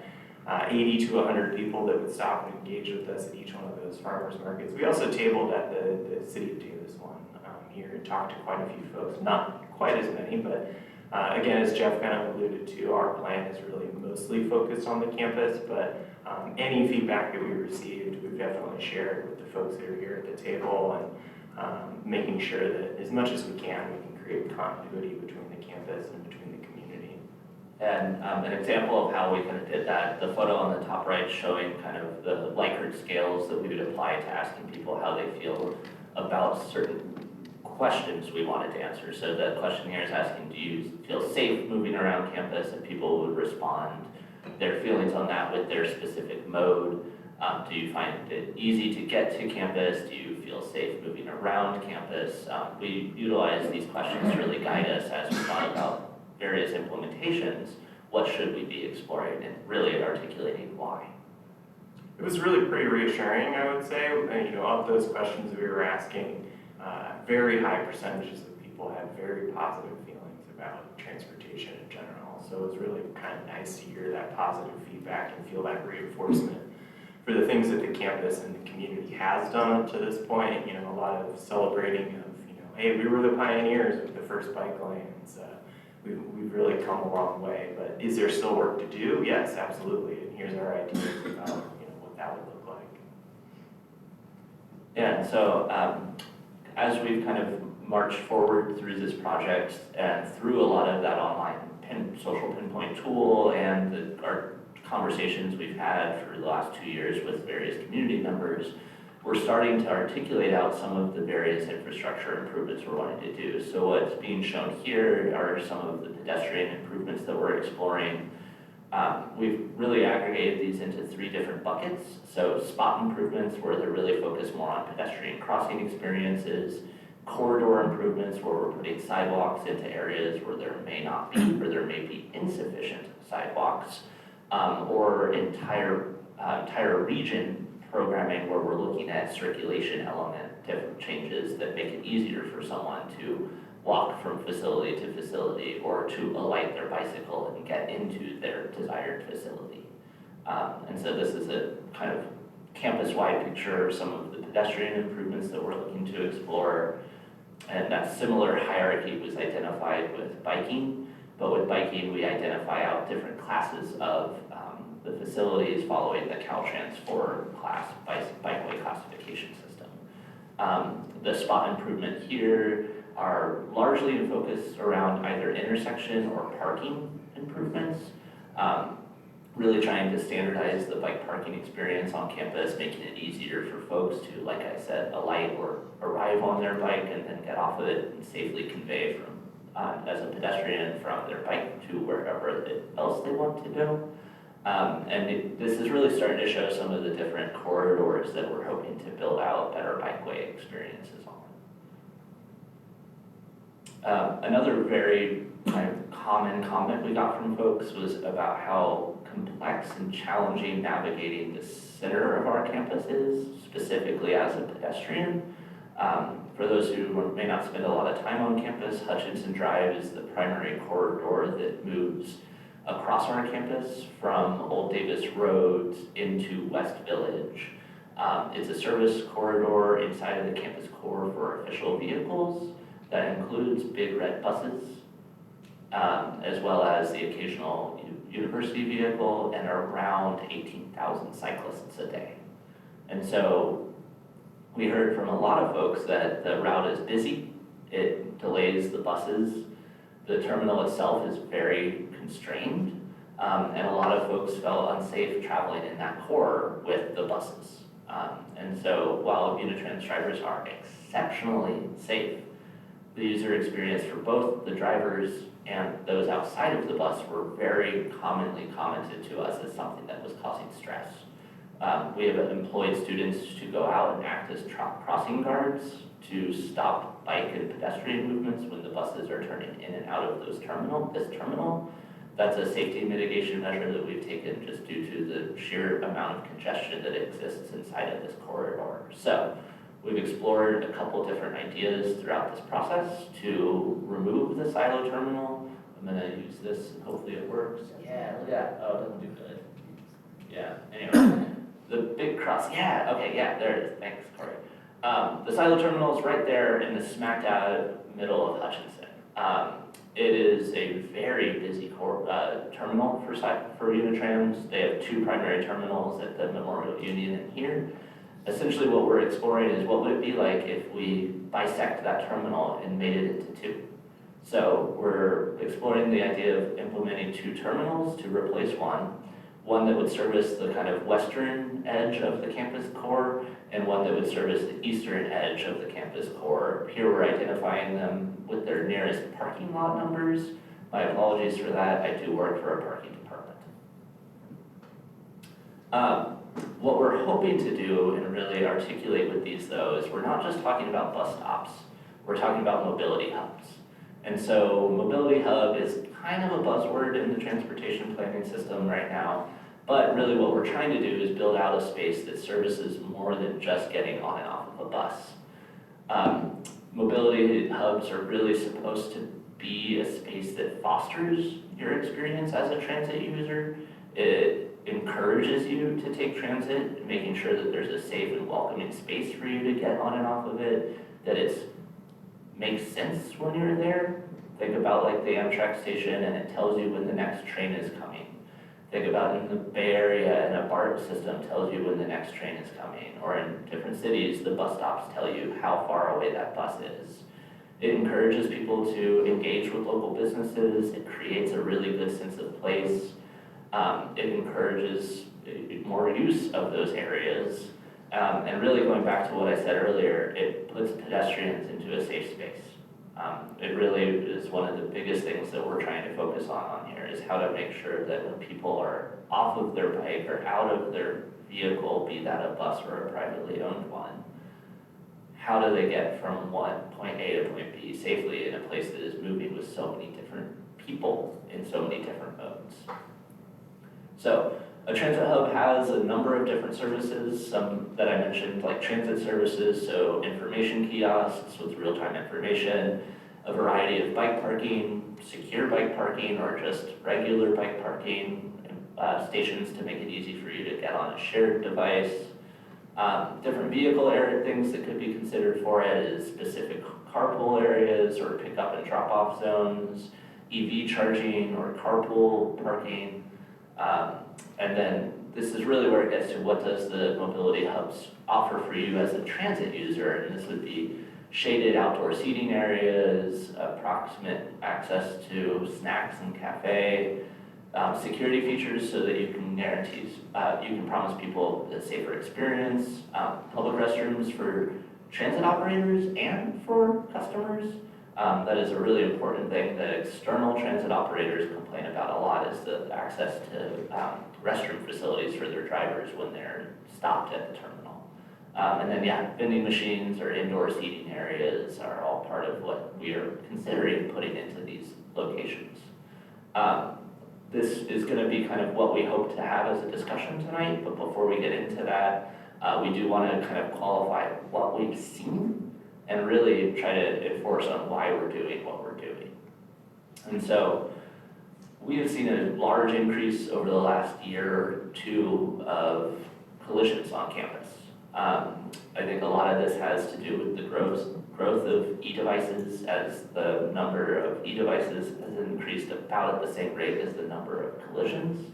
80 to 100 people that would stop and engage with us at each one of those farmers markets. We also tabled at the City of Davis one here and talked to quite a few folks, not quite as many, but again, as Jeff kind of alluded to, our plan is really mostly focused on the campus, but any feedback that we received, we've definitely shared with the folks that are here at the table, and making sure that as much as we can create continuity between the campus and between the community. And an example of how we kind of did that, the photo on the top right showing kind of the Likert scales that we would apply to asking people how they feel about certain questions we wanted to answer. So the questionnaire is asking, do you feel safe moving around campus? And people would respond their feelings on that with their specific mode. Do you find it easy to get to campus? Do you feel safe moving around campus? We utilize these questions to really guide us as we thought about various implementations. What should we be exploring, and really articulating why? It was really pretty reassuring, I would say. Of those questions we were asking, very high percentages of people had very positive feelings about transportation in general. So it was really kind of nice to hear that positive feedback and feel that reinforcement for the things that the campus and the community has done up to this point. A lot of celebrating of, hey, we were the pioneers with the first bike lanes. We've really come a long way, but is there still work to do? Yes, absolutely. And here's our ideas about what that would look like. Yeah, and so as we've kind of marched forward through this project and through a lot of that online social pinpoint tool and our conversations we've had for the last 2 years with various community members, we're starting to articulate out some of the various infrastructure improvements we're wanting to do. So what's being shown here are some of the pedestrian improvements that we're exploring. We've really aggregated these into 3 different buckets. So spot improvements, where they're really focused more on pedestrian crossing experiences, corridor improvements, where we're putting sidewalks into areas where there may not be, or there may be insufficient sidewalks, or entire region programming where we're looking at circulation element, different changes that make it easier for someone to walk from facility to facility or to alight their bicycle and get into their desired facility. And so this is a kind of campus-wide picture of some of the pedestrian improvements that we're looking to explore. And that similar hierarchy was identified with biking, but with biking we identify out different classes of the facilities following the Caltrans 4 class bikeway classification system. The spot improvement here are largely in focus around either intersection or parking improvements, really trying to standardize the bike parking experience on campus, making it easier for folks to, like I said, alight or arrive on their bike and then get off of it and safely convey from, as a pedestrian, from their bike to wherever else they want to go. This is really starting to show some of the different corridors that we're hoping to build out better bikeway experiences on. Another very kind of common comment we got from folks was about how complex and challenging navigating the center of our campus is, specifically as a pedestrian. For those who may not spend a lot of time on campus, Hutchinson Drive is the primary corridor that moves across our campus from Old Davis Road into West Village. It's a service corridor inside of the campus core for official vehicles that includes big red buses, as well as the occasional university vehicle and around 18,000 cyclists a day. And so we heard from a lot of folks that the route is busy, it delays the buses, the terminal itself is very constrained, and a lot of folks felt unsafe traveling in that core with the buses. And so while Unitrans drivers are exceptionally safe, the user experience for both the drivers and those outside of the bus were very commonly commented to us as something that was causing stress. We have employed students to go out and act as crossing guards to stop bike and pedestrian movements when the buses are turning in and out of this terminal. That's a safety mitigation measure that we've taken just due to the sheer amount of congestion that exists inside of this corridor. So we've explored a couple different ideas throughout this process to remove the silo terminal. I'm gonna use this and hopefully it works. Yeah, look at that. Oh, it doesn't do good. Yeah, anyway. The big cross, yeah, okay, yeah, there it is. Thanks, Corey. The silo terminal is right there in the smack dab middle of Hutchinson. It is a very busy terminal for Unitrans. They have two primary terminals at the Memorial Union and here. Essentially what we're exploring is what would it be like if we bisect that terminal and made it into two. So we're exploring the idea of implementing two terminals to replace one that would service the kind of western edge of the campus core, and one that would service the eastern edge of the campus core. Here we're identifying them with their nearest parking lot numbers. My apologies for that, I do work for a parking department. What we're hoping to do and really articulate with these though is we're not just talking about bus stops, we're talking about mobility hubs. And so mobility hub is kind of a buzzword in the transportation planning system right now. But really what we're trying to do is build out a space that services more than just getting on and off of a bus. Mobility hubs are really supposed to be a space that fosters your experience as a transit user. It encourages you to take transit, making sure that there's a safe and welcoming space for you to get on and off of it, that it makes sense when you're there. Think about like the Amtrak station and it tells you when the next train is coming. Think about in the Bay Area and a BART system tells you when the next train is coming. Or in different cities, the bus stops tell you how far away that bus is. It encourages people to engage with local businesses. It creates a really good sense of place. It encourages more use of those areas. And really going back to what I said earlier, it puts pedestrians into a safe space. It really is one of the biggest things that we're trying to focus on here is how to make sure that when people are off of their bike or out of their vehicle, be that a bus or a privately owned one, how do they get from point A to point B safely in a place that is moving with so many different people in so many different modes. So a transit hub has a number of different services, some that I mentioned like transit services, so information kiosks with real-time information, a variety of bike parking, secure bike parking, or just regular bike parking, stations to make it easy for you to get on a shared device. Different vehicle area things that could be considered for it is specific carpool areas or pick-up and drop-off zones, EV charging or carpool parking. And then this is really where it gets to what does the mobility hubs offer for you as a transit user, and this would be shaded outdoor seating areas, approximate access to snacks and cafe, security features so that you can guarantee, you can promise people a safer experience, public restrooms for transit operators and for customers. That is a really important thing that external transit operators complain about a lot is the access to restroom facilities for their drivers when they're stopped at the terminal. And then yeah, vending machines or indoor seating areas are all part of what we are considering putting into these locations. This is going to be kind of what we hope to have as a discussion tonight, but before we get into that, we do want to kind of qualify what we've seen and really try to enforce on why we're doing what we're doing. And so we have seen a large increase over the last year or two of collisions on campus. I think a lot of this has to do with the growth of e-devices, as the number of e-devices has increased about at the same rate as the number of collisions.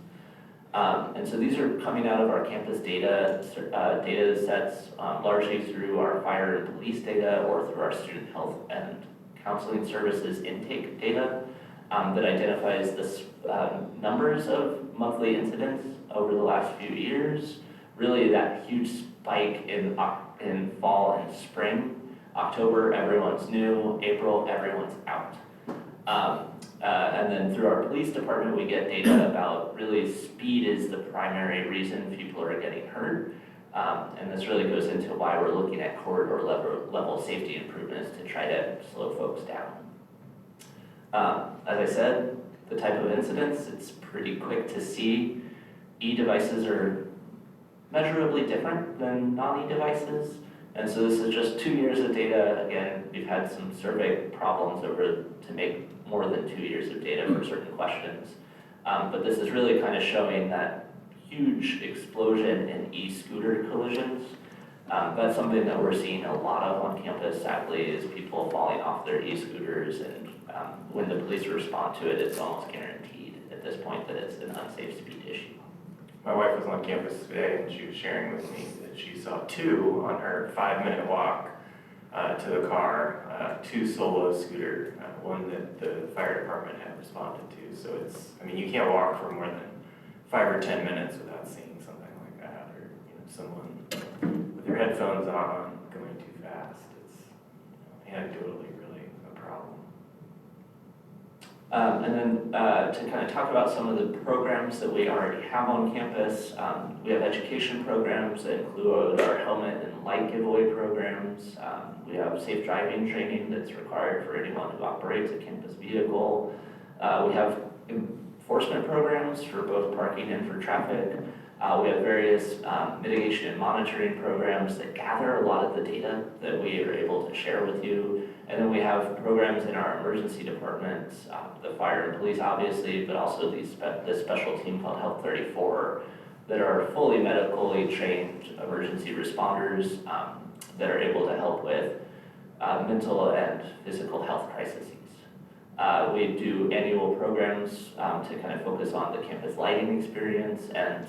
And so these are coming out of our campus data sets, largely through our fire and police data or through our student health and counseling services intake data that identifies the numbers of monthly incidents over the last few years. Really that huge spike in fall and spring October, everyone's new. April, everyone's out. And then through our police department, we get data about really speed is the primary reason people are getting hurt. And this really goes into why we're looking at corridor level safety improvements to try to slow folks down. As I said, the type of incidents, it's pretty quick to see. E-devices are measurably different than non-E-devices. And so this is just 2 years of data. Again, we've had some survey problems to make more than 2 years of data for certain questions. But this is really kind of showing that huge explosion in e-scooter collisions. That's something that we're seeing a lot of on campus, sadly, is people falling off their e-scooters. And when the police respond to it, it's almost guaranteed at this point that it's an unsafe speed issue. My wife was on campus today and she was sharing with me that she saw 2 on her 5-minute walk to the car, 2 solo scooter, one that the fire department had responded to. So it's, I mean, you can't walk for more than 5 or 10 minutes without seeing something like that, or someone with their headphones on going too fast. It's anecdotally really a problem. And then to kind of talk about some of the programs that we already have on campus, we have education programs that include our helmet and light giveaway programs. We have safe driving training that's required for anyone who operates a campus vehicle. We have enforcement programs for both parking and for traffic. We have various mitigation and monitoring programs that gather a lot of the data that we are able to share with you. And then we have programs in our emergency departments, the fire and police obviously, but also this special team called Health 34 that are fully medically trained emergency responders that are able to help with mental and physical health crises. We do annual programs to kind of focus on the campus lighting experience and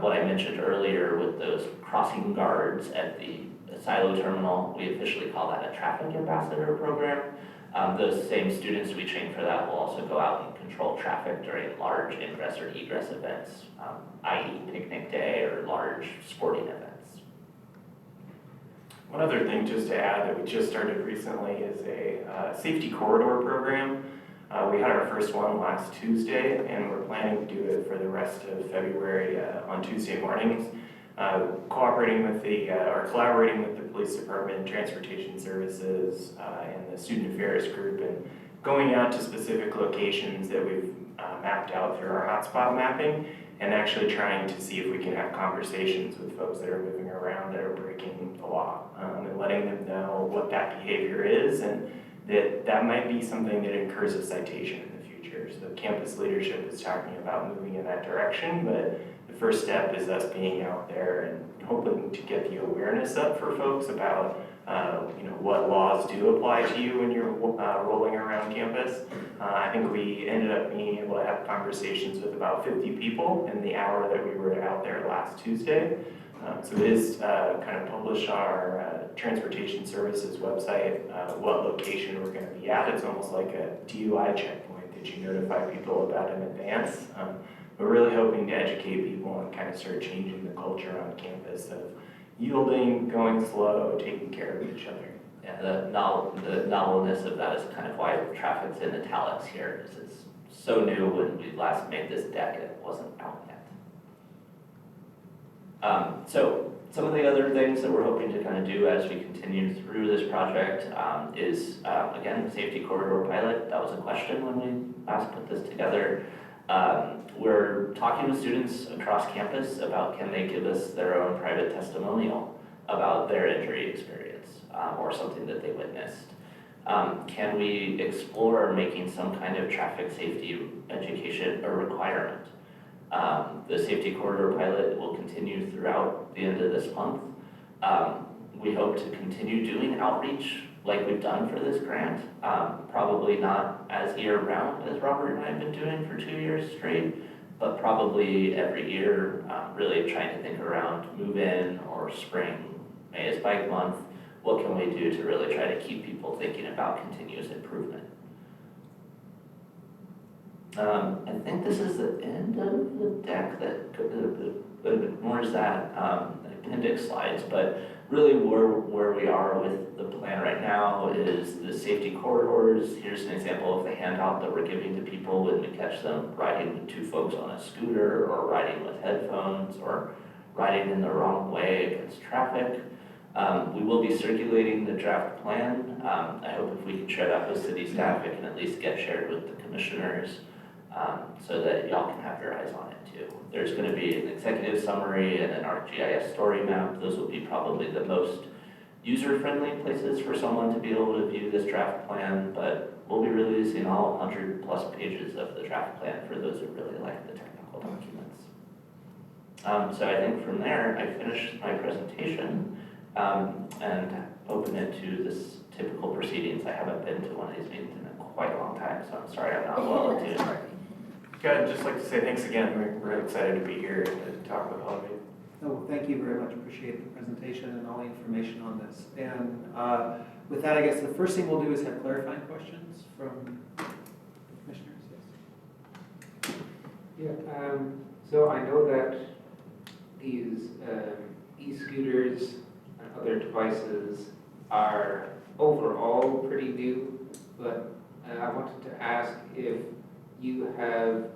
what I mentioned earlier with those crossing guards at the silo terminal. We officially call that a traffic ambassador program. Those same students we train for that will also go out and control traffic during large ingress or egress events, i.e. picnic day or large sporting events. One other thing just to add that we just started recently is a safety corridor program. We had our first one last Tuesday, and we're planning to do it for the rest of February on Tuesday mornings, collaborating with the police department, transportation services, and the student affairs group, and going out to specific locations that we've mapped out through our hotspot mapping, and actually trying to see if we can have conversations with folks that are moving around that are breaking the law, and letting them know what that behavior is, and that might be something that incurs a citation in the future. So campus leadership is talking about moving in that direction, but the first step is us being out there and hoping to get the awareness up for folks about what laws do apply to you when you're rolling around campus. I think we ended up being able to have conversations with about 50 people in the hour that we were out there last Tuesday. So it is kind of published on our transportation services website what location we're going to be at. It's almost like a DUI checkpoint that you notify people about in advance. We're really hoping to educate people and kind of start changing the culture on campus of yielding, going slow, taking care of each other. Yeah, the novelness of that is kind of why traffic's in italics here, because it's so new. When we last made this deck, it wasn't out yet. So some of the other things that we're hoping to kind of do as we continue through this project is, again, the safety corridor pilot. That was a question when we last put this together. We're talking with students across campus about can they give us their own private testimonial about their injury experience or something that they witnessed. Can we explore making some kind of traffic safety education a requirement? The safety corridor pilot will continue throughout the end of this month. We hope to continue doing outreach like we've done for this grant. Probably not as year-round as Robert and I have been doing for 2 years straight, but probably every year, really trying to think around move-in or spring. May is Bike Month. What can we do to really try to keep people thinking about continuous improvement? I think this is the end of the deck that ignores that appendix slides, but really where we are with the plan right now is the safety corridors. Here's an example of the handout that we're giving to people when we catch them riding with two folks on a scooter or riding with headphones or riding in the wrong way against traffic. We will be circulating the draft plan. I hope if we can share that with city staff, it can at least get shared with the commissioners so that y'all can have your eyes on it too. There's going to be an executive summary and an ArcGIS story map. Those will be probably the most user-friendly places for someone to be able to view this draft plan, but we'll be releasing all 100+ pages of the draft plan for those who really like the technical documents. So I think from there, I finished my presentation and open it to this typical proceedings. I haven't been to one of these meetings in quite a long time, so I'm sorry I'm not well attuned. Okay, I'd just like to say thanks again. We're excited to be here to talk with all of you. Oh, thank you very much. Appreciate the presentation and all the information on this. And with that, I guess the first thing we'll do is have clarifying questions from commissioners. Yes. Yeah, so I know that these e-scooters and other devices are overall pretty new, but I wanted to ask if you have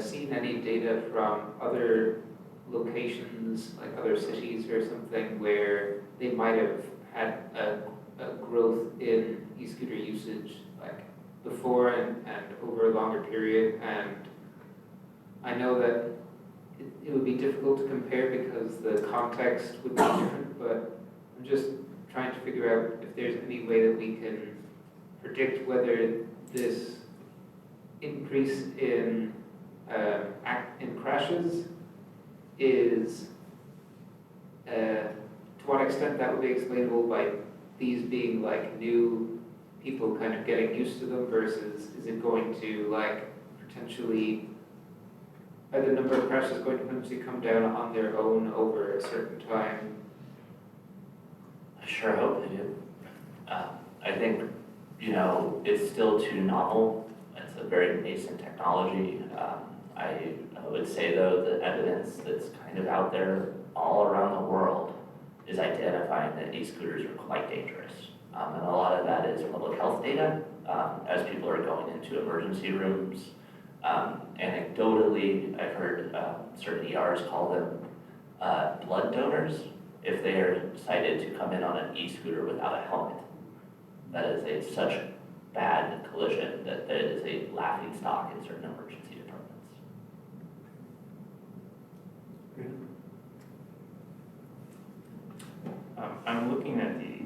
seen any data from other locations, like other cities or something, where they might have had a growth in e-scooter usage, like before and over a longer period. And I know that it would be difficult to compare because the context would be different, but I'm just trying to figure out if there's any way that we can predict whether this increase in crashes is, to what extent that would be explainable by these being like new people kind of getting used to them versus is it going to like potentially, are the number of crashes going to potentially come down on their own over a certain time? I sure hope they do. I think, you know, it's still too novel. It's a very nascent technology. I would say, though, the evidence that's kind of out there all around the world is identifying that e-scooters are quite dangerous. And a lot of that is public health data as people are going into emergency rooms. Anecdotally, I've heard certain ERs call them blood donors if they are decided to come in on an e-scooter without a helmet. That is such bad collision that it is a laughing stock in certain emergency departments. I'm looking at the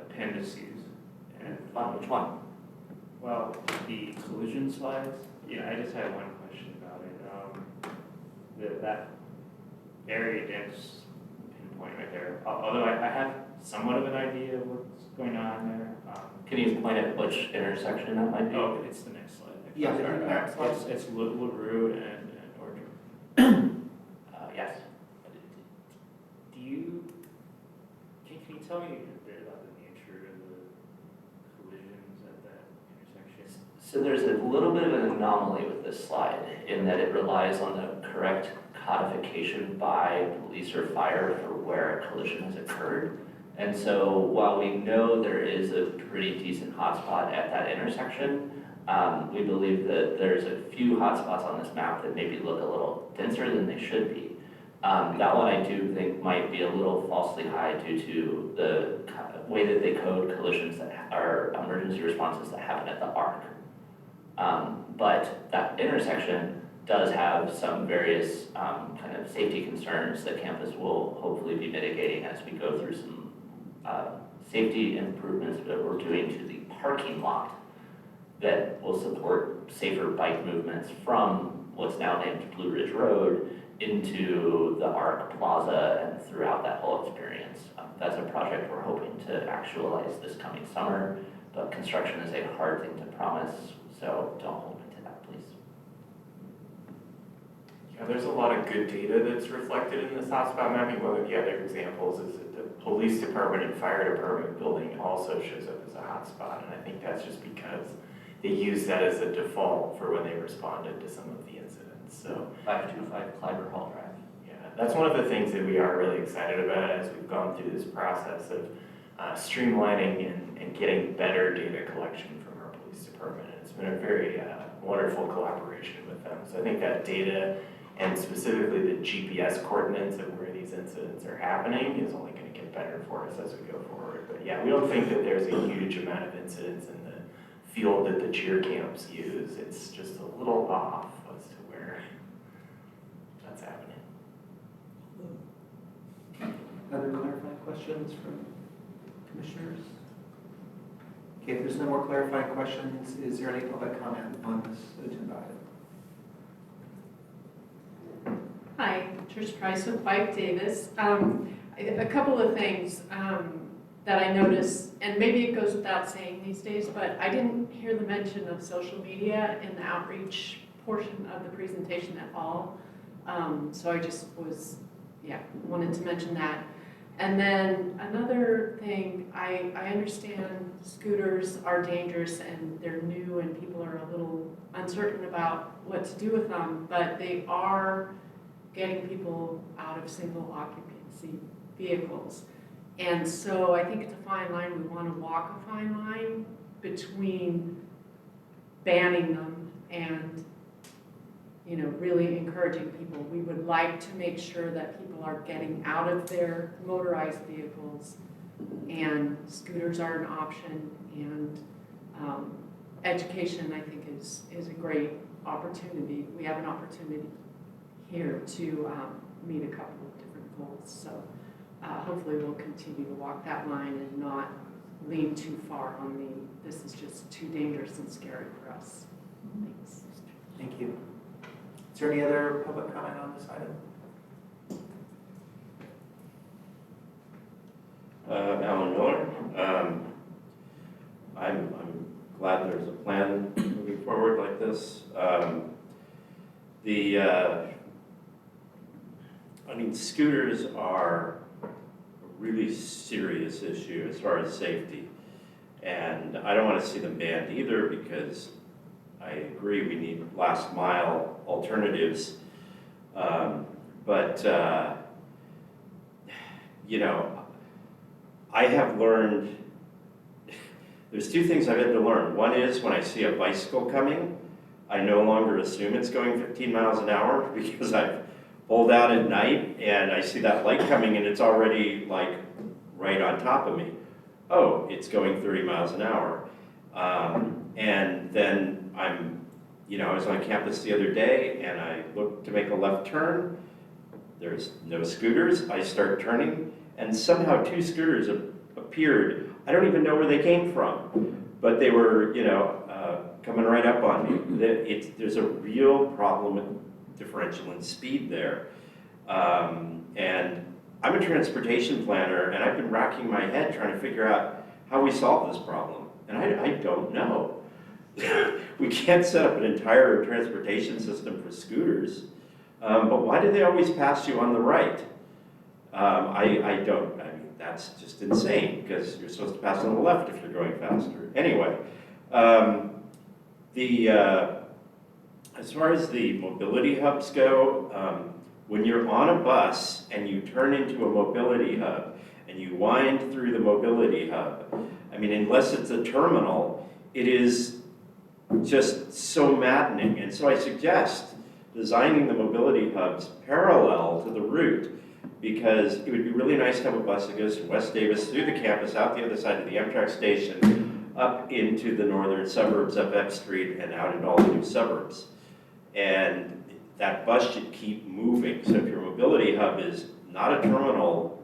appendices and, Which one? well, the collision slides. Yeah, I just had one question about it. That very dense pinpoint right there, although I have somewhat of an idea of what's going on there. Can you point at which intersection that might be? Oh, it's the next slide. Yeah, the next slide. It's LaRue and Orchard. Yes. Do you, can you tell me a bit about the nature of the collisions at that intersection? So there's a little bit of an anomaly with this slide in that it relies on the correct codification by police or fire for where a collision has occurred. And so while we know there is a pretty decent hotspot at that intersection, we believe that there's a few hotspots on this map that maybe look a little denser than they should be. That one I do think might be a little falsely high due to the way that they code collisions that are emergency responses that happen at the ARC. But that intersection does have some various kind of safety concerns that campus will hopefully be mitigating as we go through some safety improvements that we're doing to the parking lot that will support safer bike movements from what's now named Blue Ridge Road into the ARC Plaza and throughout that whole experience. That's a project we're hoping to actualize this coming summer, but construction is a hard thing to promise, so don't hold me to that, please. Yeah, there's a lot of good data that's reflected in this hotspot mapping. One of the other examples is that the police department and fire department building also shows up as a hotspot, and I think that's just because they use that as a default for when they responded to some of the incidents. So 525 Clyber Hall Drive. yeah, that's one of the things that we are really excited about as we've gone through this process of streamlining and getting better data collection from our police department. It's been a very wonderful collaboration with them. So I think that data and specifically the GPS coordinates of where these incidents are happening is only going to get better for us as we go forward. But yeah, we don't think that there's a huge amount of incidents in the field that the cheer camps use. It's just a little off as to where that's happening. Other clarifying questions from commissioners? Okay, if there's no more clarifying questions, is there any public comment on this agenda item? Hi, Trish Price with Bike Davis. A couple of things that I noticed, and maybe it goes without saying these days, but I didn't hear the mention of social media in the outreach portion of the presentation at all. So I just wanted to mention that. And then another thing, I understand scooters are dangerous and they're new and people are a little uncertain about what to do with them, but they are getting people out of single occupancy vehicles. And so I think it's a fine line. We want to walk a fine line between banning them and, you know, really encouraging people. We would like to make sure that people are getting out of their motorized vehicles, and scooters are an option, and education, I think, is a great opportunity. We have an opportunity here to meet a couple of different goals. So hopefully we'll continue to walk that line and not lean too far on this is just too dangerous and scary for us. Thanks. Thank you. Is there any other public comment on this item? Alan Miller. I'm glad there's a plan moving forward like this. Scooters are a really serious issue as far as safety. And I don't want to see them banned either, because I agree we need last mile alternatives. You know, I have learned, there's two things I've had to learn. One is when I see a bicycle coming, I no longer assume it's going 15 miles an hour, because I've pulled out at night and I see that light coming and it's already like right on top of me. Oh, it's going 30 miles an hour. And then I was on campus the other day and I looked to make a left turn. There's no scooters. I start turning and somehow two scooters appeared. I don't even know where they came from, but they were, coming right up on me. There's a real problem with differential in speed there. And I'm a transportation planner, and I've been racking my head trying to figure out how we solve this problem. And I don't know. We can't set up an entire transportation system for scooters. But why do they always pass you on the right? That's just insane, because you're supposed to pass on the left if you're going faster. Anyway, as far as the mobility hubs go, when you're on a bus and you turn into a mobility hub and you wind through the mobility hub, unless it's a terminal, it is just so maddening. And so I suggest designing the mobility hubs parallel to the route, because it would be really nice to have a bus that goes from West Davis through the campus, out the other side of the Amtrak station, up into the northern suburbs, up F Street, and out into all the new suburbs. And that bus should keep moving. So if your mobility hub is not a terminal,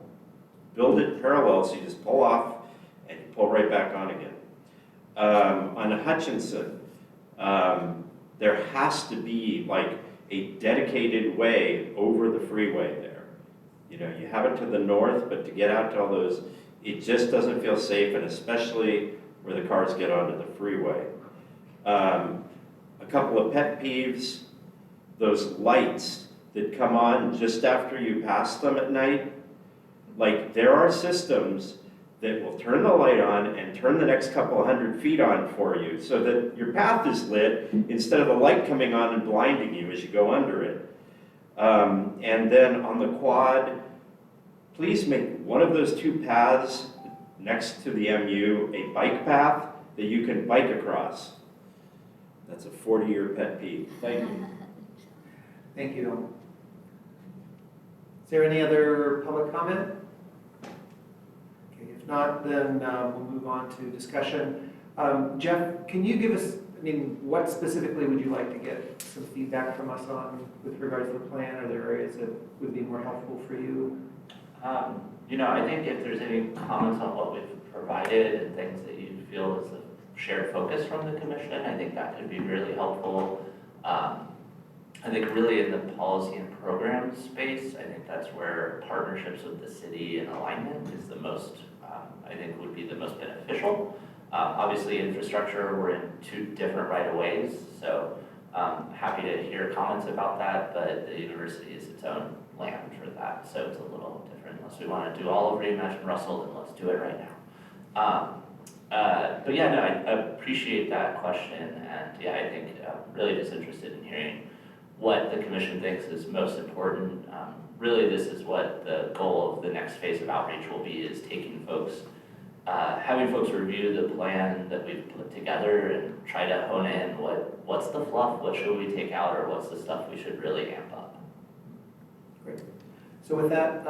build it parallel so you just pull off and you pull right back on again. On Hutchinson, there has to be like a dedicated way over the freeway there. You have it to the north, but to get out to all those, it just doesn't feel safe, and especially where the cars get onto the freeway. A couple of pet peeves, those lights that come on just after you pass them at night. Like, there are systems that will turn the light on and turn the next couple of 100 feet on for you so that your path is lit instead of the light coming on and blinding you as you go under it. And then on the quad, please make one of those two paths next to the MU a bike path that you can bike across. That's a 40-year pet peeve. Thank you. Thank you, Don. Is there any other public comment? Okay, if not, then we'll move on to discussion. Jeff, can you give us, I mean, what specifically would you like to get some feedback from us on with regards to the plan? Are there areas that would be more helpful for you? I think if there's any comments on what we've provided and things that you feel is a shared focus from the commission, I think that could be really helpful. I think really in the policy and program space, I think that's where partnerships with the city and alignment is the most, I think would be the most beneficial. Obviously infrastructure, we're in two different right-of-ways, so happy to hear comments about that, but the university is its own land for that, so it's a little different. Unless we want to do all of Reimagine Russell, then let's do it right now. But yeah, no, I appreciate that question, and yeah, I think really just interested in hearing what the commission thinks is most important. Really, this is what the goal of the next phase of outreach will be, is taking folks, having folks review the plan that we've put together and try to hone in what's the fluff, what should we take out, or what's the stuff we should really amp up. Great. So with that,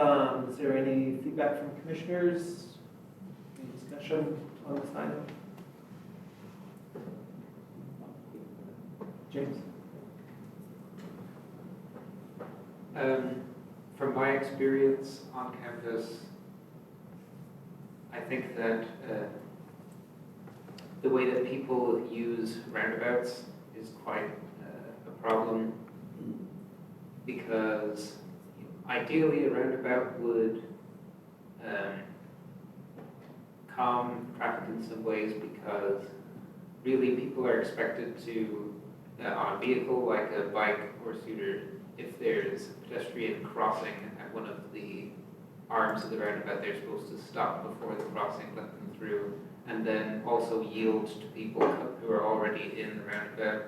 is there any feedback from commissioners? Any discussion on this item? James? From my experience on campus, I think that the way that people use roundabouts is quite a problem, because ideally a roundabout would calm traffic in some ways, because really people are expected to, on a vehicle like a bike or scooter, if there's a pedestrian crossing at one of the arms of the roundabout, they're supposed to stop before the crossing, let them through, and then also yield to people who are already in the roundabout.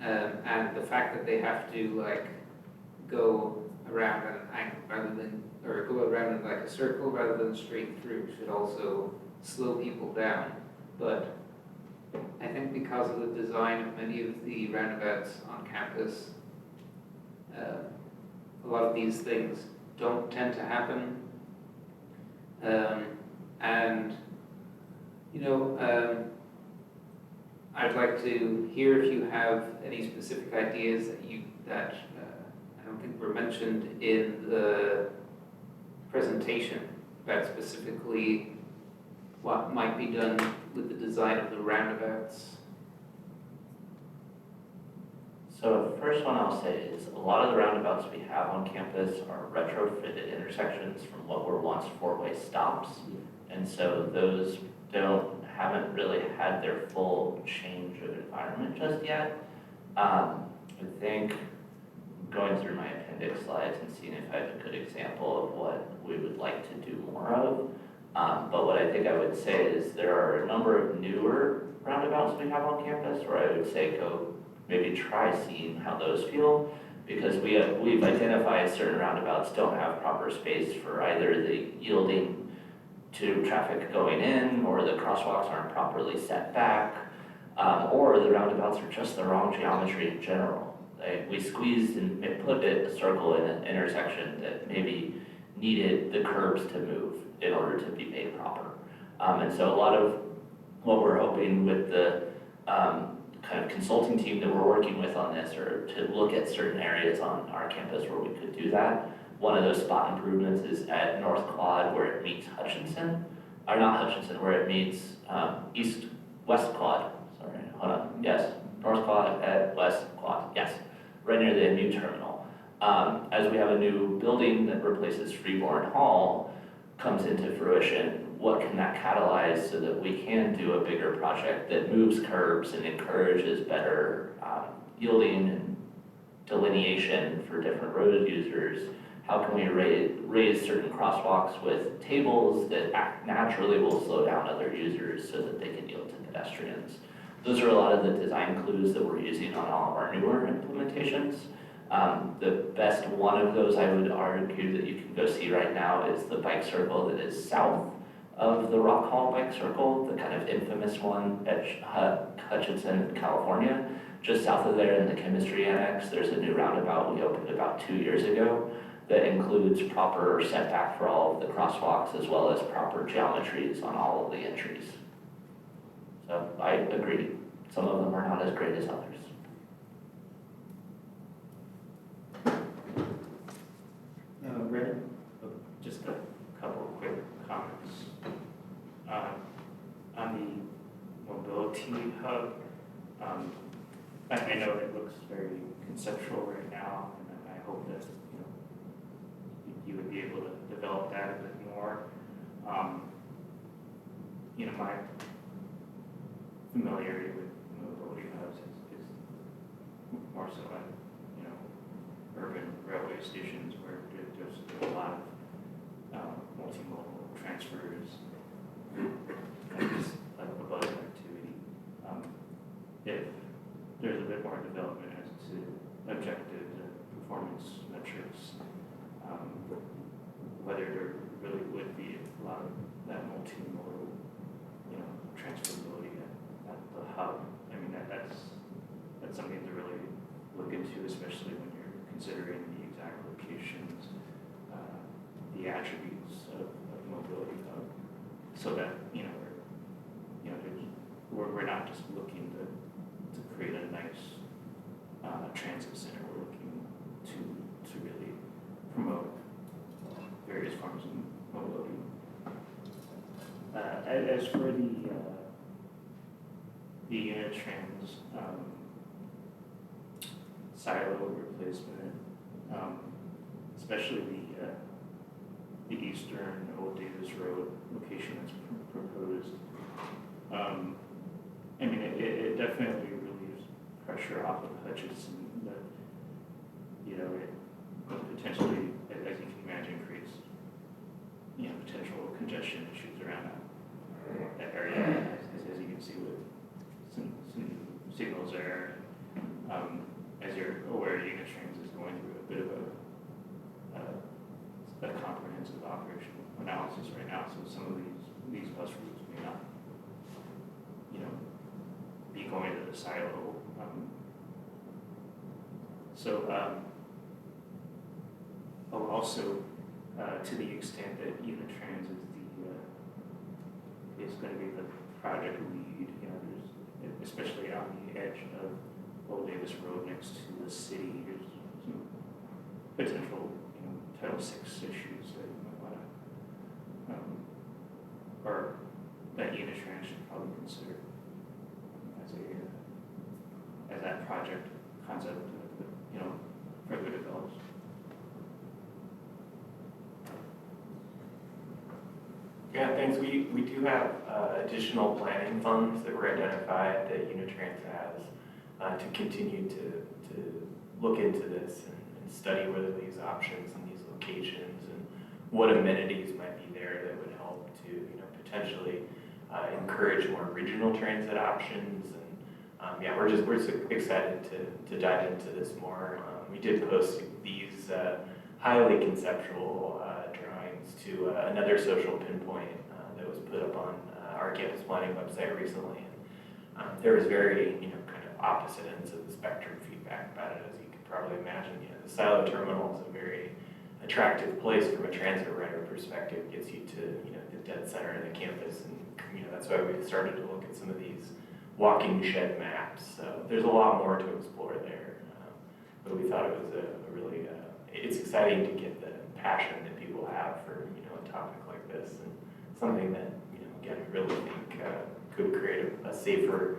And the fact that they have to go around at an angle rather than, or go around in like a circle rather than straight through, should also slow people down. But I think because of the design of many of the roundabouts on campus, a lot of these things don't tend to happen. I'd like to hear if you have any specific ideas that I don't think were mentioned in the presentation, about specifically what might be done with the design of the roundabouts. So the first one I'll say is a lot of the roundabouts we have on campus are retrofitted intersections from what were once four-way stops. And so those haven't really had their full change of environment just yet. I think going through my appendix slides and seeing if I have a good example of what we would like to do more of. But what I think I would say is there are a number of newer roundabouts we have on campus where I would say go maybe try seeing how those feel, because we've identified certain roundabouts don't have proper space for either the yielding to traffic going in, or the crosswalks aren't properly set back, or the roundabouts are just the wrong geometry in general. We squeezed and put a circle in an intersection that maybe needed the curbs to move in order to be made proper. And so a lot of what we're hoping with the kind of consulting team that we're working with on this, or to look at certain areas on our campus where we could do that. One of those spot improvements is at North Quad where it meets Hutchinson, or not Hutchinson, where it meets West Quad, sorry, hold on, yes, North Quad at West Quad, yes, right near the new terminal. As we have a new building that replaces Freeborn Hall comes into fruition, what can that catalyze so that we can do a bigger project that moves curbs and encourages better yielding and delineation for different road users? How can we raise certain crosswalks with tables that naturally will slow down other users so that they can yield to pedestrians? Those are a lot of the design clues that we're using on all of our newer implementations. The best one of those I would argue that you can go see right now is the bike circle that is south of the Rock Hall Bike Circle, the kind of infamous one at Hutchinson, California. Just south of there in the chemistry annex, there's a new roundabout we opened about 2 years ago that includes proper setback for all of the crosswalks as well as proper geometries on all of the entries. So I agree, some of them are not as great as others. Brandon? Just a couple of quick comments. On the mobility hub, I know it looks very conceptual right now, and I hope that you would be able to develop that a bit more. My familiarity with mobility hubs is more so at urban railway stations where there's a lot of multimodal transfers, just like a buzz activity. If there's a bit more development as to objectives and performance metrics, whether there really would be a lot of that multimodal, transferability at the hub. I mean, that's something to really look into, especially when you're considering the exact locations, the attributes of mobility hub, so that we're not just looking to create a nice transit center. We're looking to really promote various forms of mobility. As for the Unitrans silo replacement, especially the eastern Old Davis Road location that's proposed. I mean, it definitely relieves pressure off of Hutchinson, but it potentially, as you can imagine, creates potential congestion issues around that area, as you can see with some signals there. As you're aware, Unitrans is going through a bit of a comprehensive operational analysis right now, so some of these bus routes may not, be going to the silo. Also, to the extent that Unitrans is going to be the project lead, there's, especially on the edge of Old Davis Road next to the city, there's some potential, Title VI issues that you might want to, or that Unitrans should probably consider as that project concept, further develops. Yeah, thanks. We do have additional planning funds that were identified that Unitrans has to continue to look into this and study whether these options and these locations and what amenities might be there that would help to potentially encourage more regional transit options. And we're excited to dive into this more. We did post these highly conceptual drawings to another social pinpoint that was put up on our campus planning website recently. And there was very kind of opposite ends of the spectrum feedback about it, as you can probably imagine. The silo terminal is a very attractive place from a transit rider perspective. It gets you to the dead center of the campus, and that's why we started to look at some of these walking shed maps. So there's a lot more to explore there, but we thought it was a really it's exciting to get the passion that people have for a topic like this, and something that again we really think could create a safer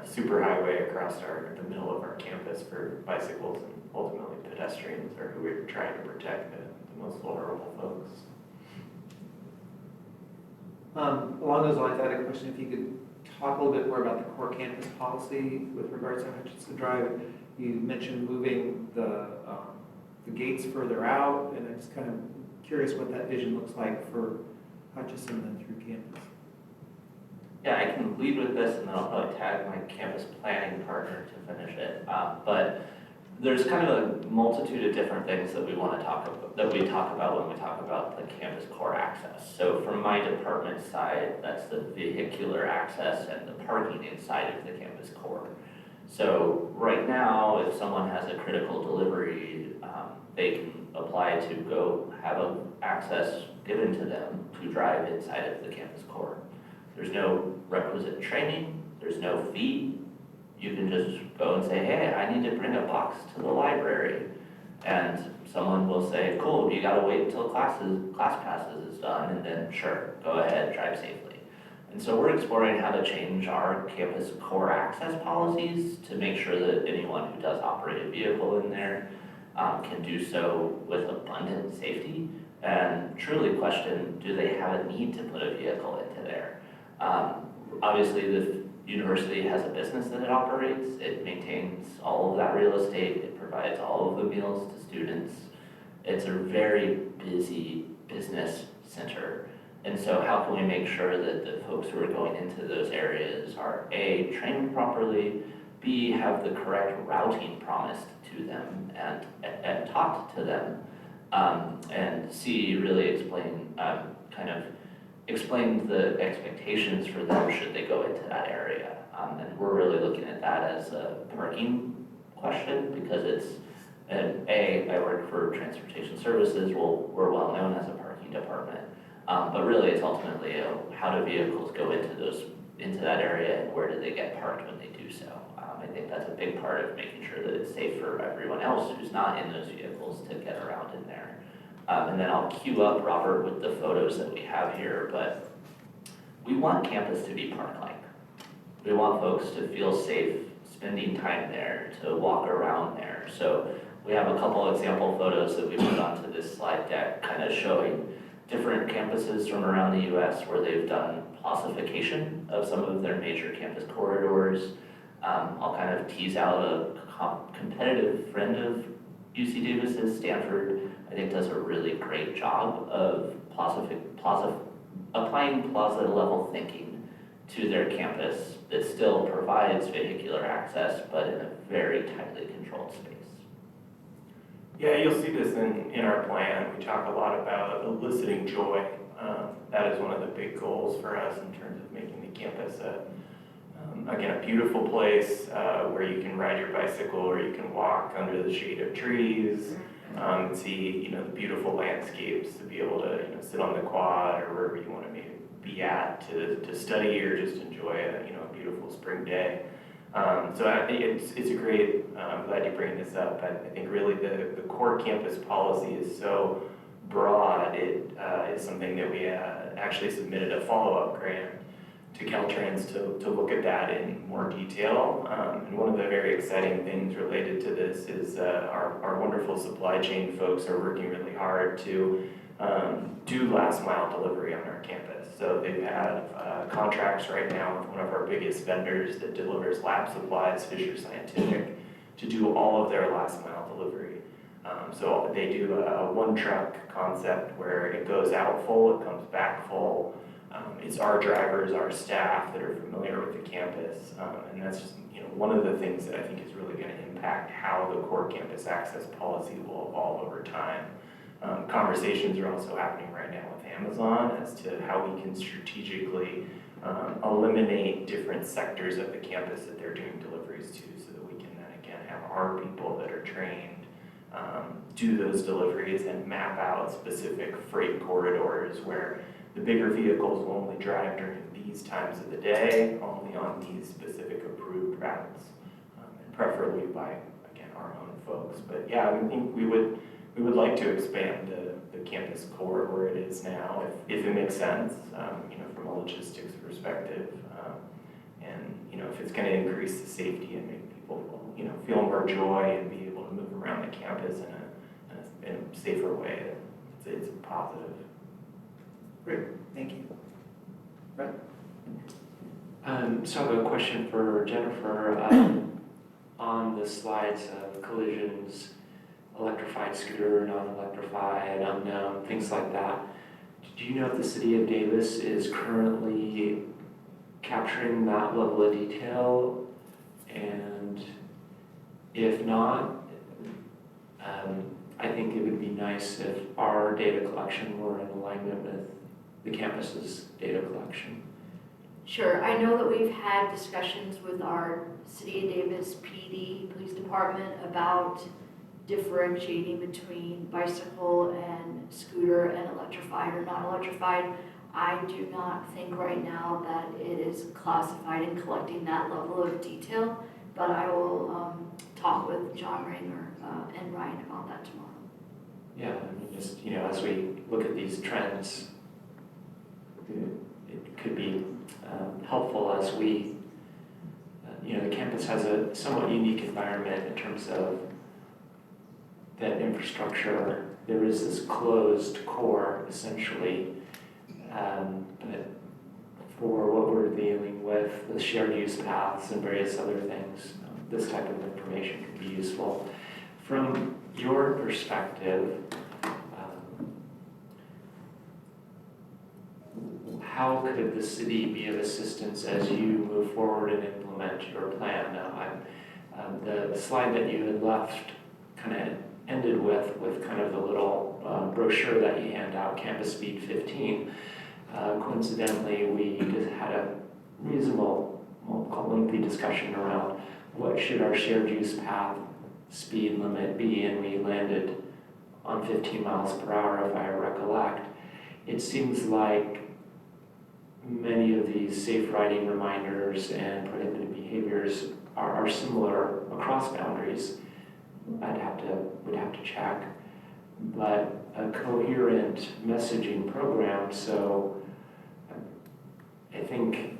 superhighway across the middle of our campus for bicycles and ultimately pedestrians, or who we're trying to protect, the most vulnerable folks. Along those lines, I had a question. If you could talk a little bit more about the core campus policy with regards to Hutchinson Drive. You mentioned moving the gates further out, and I'm just kind of curious what that vision looks like for Hutchinson and through campus. Yeah, I can lead with this, and then I'll probably tag my campus planning partner to finish it. But there's kind of a multitude of different things that we want to talk about, that we talk about when we talk about the campus core access. So from my department side, that's the vehicular access and the parking inside of the campus core. So right now, if someone has a critical delivery, they can apply to go have access given to them to drive inside of the campus core. There's no requisite training, there's no fee. You can just go and say, hey, I need to bring a box to the library. And someone will say, cool, you gotta wait until class passes is done, and then sure, go ahead, drive safely. And so we're exploring how to change our campus core access policies to make sure that anyone who does operate a vehicle in there can do so with abundant safety and truly question, do they have a need to put a vehicle into there? Obviously, the university has a business that it operates. It maintains all of that real estate. It provides all of the meals to students. It's a very busy business center. And so how can we make sure that the folks who are going into those areas are A, trained properly, B, have the correct routing promised to them and taught to them, and C, really explain the expectations for them should they go into that area. And we're really looking at that as a parking question because it's, I work for transportation services, we're well known as a parking department. But really it's ultimately how do vehicles go into that area and where do they get parked when they do so? I think that's a big part of making sure that it's safe for everyone else who's not in those vehicles to get around in there. And then I'll queue up Robert with the photos that we have here, but we want campus to be park-like. We want folks to feel safe spending time there, to walk around there. So we have a couple example photos that we put onto this slide deck kind of showing different campuses from around the US where they've done classification of some of their major campus corridors. I'll kind of tease out a competitive friend of UC Davis's, Stanford, I think does a really great job of applying plaza level thinking to their campus that still provides vehicular access, but in a very tightly controlled space. Yeah, you'll see this in our plan. We talk a lot about eliciting joy. That is one of the big goals for us in terms of making the campus a beautiful place where you can ride your bicycle or you can walk under the shade of trees, and see the beautiful landscapes, to be able to sit on the quad or wherever you want to be at to study or just enjoy a beautiful spring day. So I think it's a great, I'm glad you bring this up. I think really the core campus policy is so broad, it is something that we actually submitted a follow-up grant to Caltrans to look at that in more detail. And one of the very exciting things related to this is our wonderful supply chain folks are working really hard to do last mile delivery on our campus. So they've had contracts right now with one of our biggest vendors that delivers lab supplies, Fisher Scientific, to do all of their last mile delivery. So they do a one truck concept where it goes out full, it comes back full. It's our drivers, our staff that are familiar with the campus, and that's just one of the things that I think is really going to impact how the core campus access policy will evolve over time. Conversations are also happening right now with Amazon as to how we can strategically eliminate different sectors of the campus that they're doing deliveries to, so that we can then again have our people that are trained do those deliveries and map out specific freight corridors where the bigger vehicles will only drive during these times of the day, only on these specific approved routes, and preferably by, again, our own folks. But yeah, I think we would like to expand the campus core where it is now, if it makes sense, from a logistics perspective, and if it's going to increase the safety and make people, feel more joy and be able to move around the campus in a safer way. It's a positive. Great, thank you. Brett? So I have a question for Jennifer. On the slides of collisions, electrified scooter, non-electrified, unknown, things like that. Do you know if the city of Davis is currently capturing that level of detail? And if not, I think it would be nice if our data collection were in alignment with the campus's data collection. Sure, I know that we've had discussions with our City of Davis PD, Police Department, about differentiating between bicycle and scooter and electrified or not electrified. I do not think right now that it is classified and collecting that level of detail, but I will talk with John Ranger and Ryan about that tomorrow. Yeah, I mean, just, as we look at these trends, it could be helpful as we, the campus has a somewhat unique environment in terms of that infrastructure. There is this closed core, essentially, but for what we're dealing with, the shared use paths and various other things, this type of information can be useful. From your perspective, how could the city be of assistance as you move forward and implement your plan? Now, the slide that you had left kind of ended with kind of the little brochure that you hand out, Campus Speed 15. Coincidentally, we just had a reasonable, we'll call lengthy discussion around what should our shared use path speed limit be, and we landed on 15 miles per hour, if I recollect. It seems like many of these safe riding reminders and prohibited behaviors are similar across boundaries. Would have to check, but a coherent messaging program. So I think,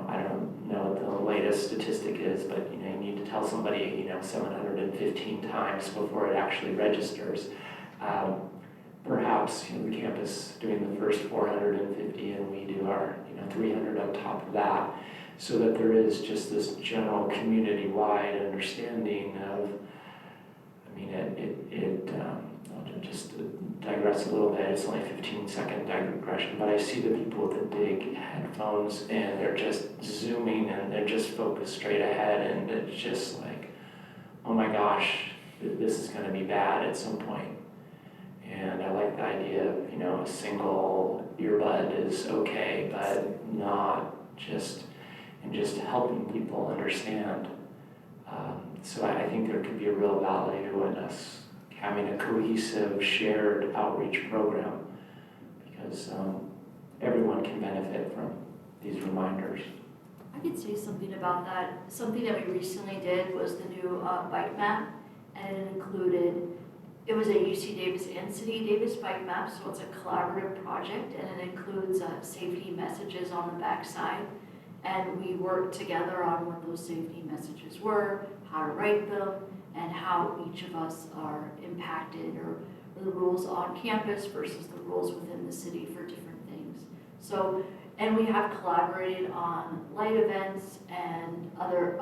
I don't know what the latest statistic is, but you need to tell somebody 715 times before it actually registers. Perhaps the campus doing the first 450 and we do our 300 on top of that, so that there is just this general community-wide understanding of, I'll just digress a little bit, it's only a 15-second digression, but I see the people with the big headphones and they're just zooming and they're just focused straight ahead, and it's just like, oh my gosh, this is gonna be bad at some point. And I like the idea of, a single earbud is okay, but not just helping people understand. So I think there could be a real value in us having a cohesive, shared outreach program, because everyone can benefit from these reminders. I could say something about that. Something that we recently did was the new bike map, and it was a UC Davis and City Davis bike map, so it's a collaborative project, and it includes safety messages on the back side. And we worked together on what those safety messages were, how to write them, and how each of us are impacted, or the rules on campus versus the rules within the city for different things. So, and we have collaborated on light events and other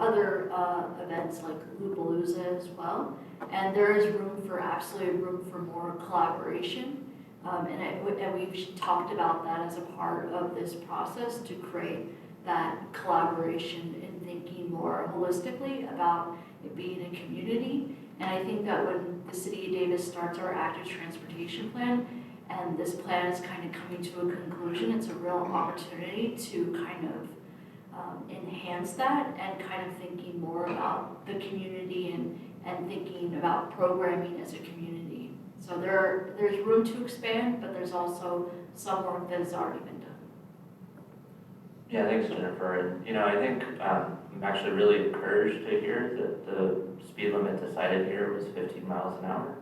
events like Loopalooza as well. And there is absolutely room for more collaboration. And we've talked about that as a part of this process to create that collaboration and thinking more holistically about it being a community. And I think that when the City of Davis starts our active transportation plan, and this plan is kind of coming to a conclusion, it's a real opportunity to kind of enhance that and kind of thinking more about the community and thinking about programming as a community. So there's room to expand, but there's also some work that has already been done. Yeah, thanks, Jennifer. And, I think I'm actually really encouraged to hear that the speed limit decided here was 15 miles an hour,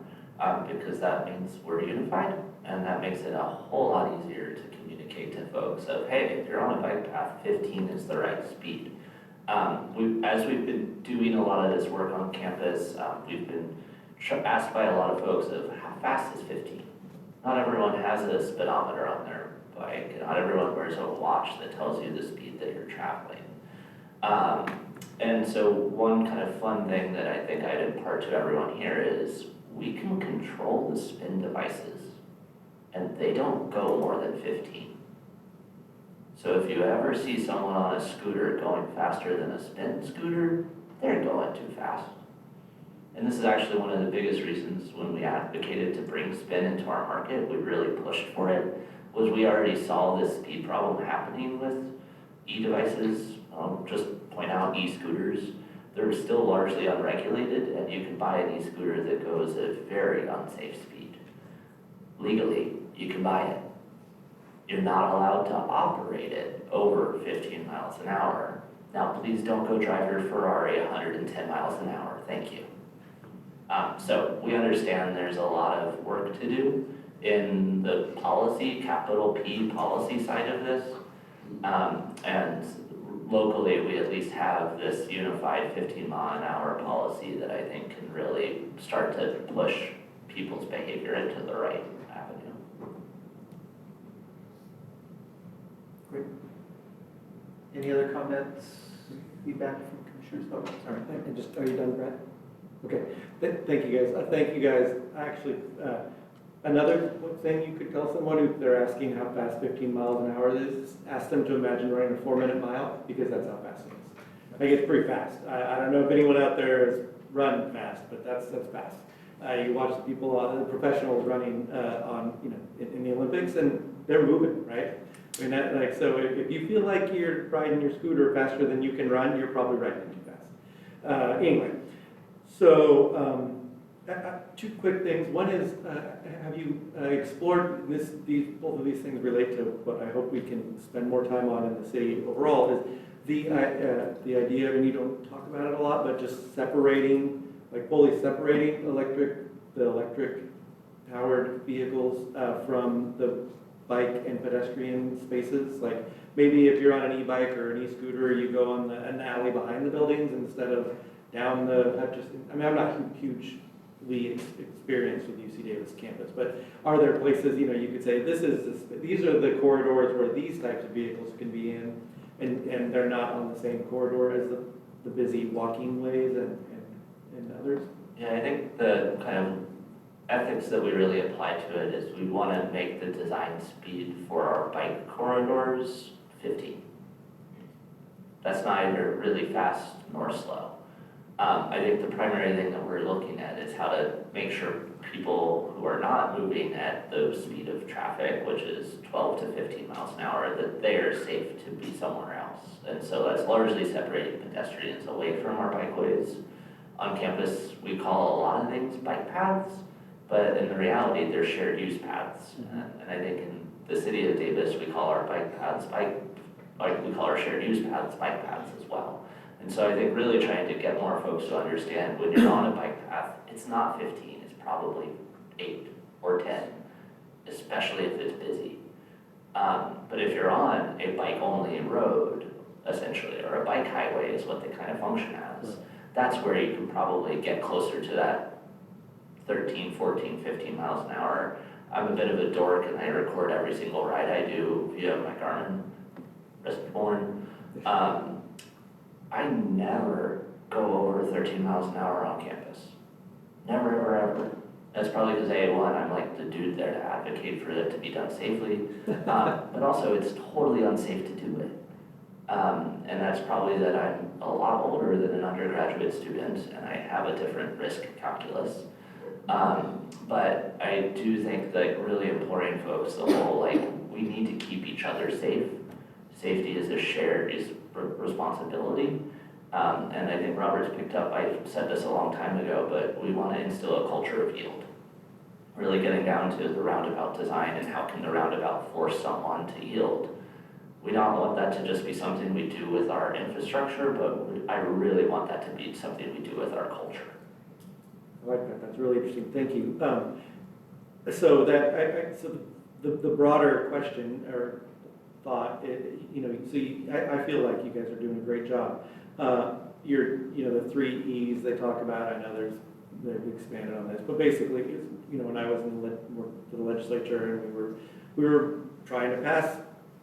because that means we're unified, and that makes it a whole lot easier to communicate to folks of, hey, if you're on a bike path, 15 is the right speed. As we've been doing a lot of this work on campus, we've been asked by a lot of folks of how fast is 15? Not everyone has a speedometer on their bike. Not everyone wears a watch that tells you the speed that you're traveling. And so one kind of fun thing that I think I'd impart to everyone here is we can control the spin devices, and they don't go more than 15. So if you ever see someone on a scooter going faster than a spin scooter, they're going too fast. And this is actually one of the biggest reasons when we advocated to bring spin into our market, we really pushed for it, was we already saw this speed problem happening with e-devices. I'll just point out e-scooters. They're still largely unregulated, and you can buy an e-scooter that goes at very unsafe speed. Legally, you can buy it. You're not allowed to operate it over 15 miles an hour. Now, please don't go drive your Ferrari 110 miles an hour. Thank you. So we understand there's a lot of work to do in the policy, capital P policy side of this. And locally, we at least have this unified 15 mile an hour policy that I think can really start to push people's behavior into the right avenue. Great. Any other comments, feedback from commissioners? Oh, sorry. And just, are you done, Brett? Okay, thank you guys. Thank you guys. Actually, another thing you could tell someone who they're asking how fast 15 miles an hour is, ask them to imagine running a 4-minute mile, because that's how fast it is. Like, it's pretty fast. I don't know if anyone out there has run fast, but that's fast. You watch the people, the professionals running on, in the Olympics, and they're moving, right? I mean, so if you feel like you're riding your scooter faster than you can run, you're probably riding it too fast. Anyway. So, two quick things. One is, have you explored both of these things relate to what I hope we can spend more time on in the city overall, is the idea, and you don't talk about it a lot, but just separating, like fully separating the electric powered vehicles from the bike and pedestrian spaces. Like maybe if you're on an e-bike or an e-scooter, you go on an alley behind the buildings instead of down I'm not hugely experienced with UC Davis campus, but are there places, you could say, these are the corridors where these types of vehicles can be in, and they're not on the same corridor as the busy walking ways and others? Yeah, I think the kind of ethics that we really apply to it is we want to make the design speed for our bike corridors 15. That's neither really fast nor slow. I think the primary thing that we're looking at is how to make sure people who are not moving at the speed of traffic, which is 12 to 15 miles an hour, that they are safe to be somewhere else. And so that's largely separating pedestrians away from our bikeways. On campus, we call a lot of things bike paths, but in the reality, they're shared use paths. And I think in the city of Davis, we call our bike paths we call our shared use paths bike paths as well. And so I think really trying to get more folks to understand when you're on a bike path, it's not 15, it's probably 8 or 10, especially if it's busy. But if you're on a bike-only road, essentially, or a bike highway is what they kind of function as, that's where you can probably get closer to that 13, 14, 15 miles an hour. I'm a bit of a dork and I record every single ride I do via my Garmin wristband. I never go over 13 miles an hour on campus. Never, ever, ever. That's probably because A1, I'm like the dude there to advocate for it to be done safely. But also it's totally unsafe to do it. And that's probably that I'm a lot older than an undergraduate student and I have a different risk calculus. But I do think that really imploring folks the whole, we need to keep each other safe. Safety is a shared responsibility. And I think Robert's picked up, I said this a long time ago, but we want to instill a culture of yield. Really getting down to the roundabout design and how can the roundabout force someone to yield. We don't want that to just be something we do with our infrastructure, but I really want that to be something we do with our culture. I like that. That's really interesting. Thank you. So the broader question or thought, I feel like you guys are doing a great job. The 3 E's they talk about. I know they've expanded on this, but basically, when I was in the legislature and we were trying to pass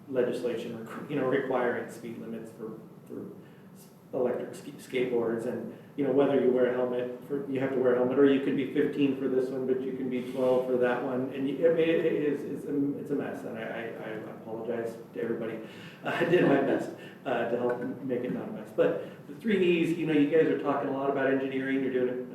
legislation, requiring speed limits for electric skateboards, and, you know, whether you wear a helmet, you have to wear a helmet, or you could be 15 for this one, but you can be 12 for that one, and I mean, it's a mess, and I apologize to everybody. I did my best to help make it not a mess, but the 3 E's, you know, you guys are talking a lot about engineering, you're doing,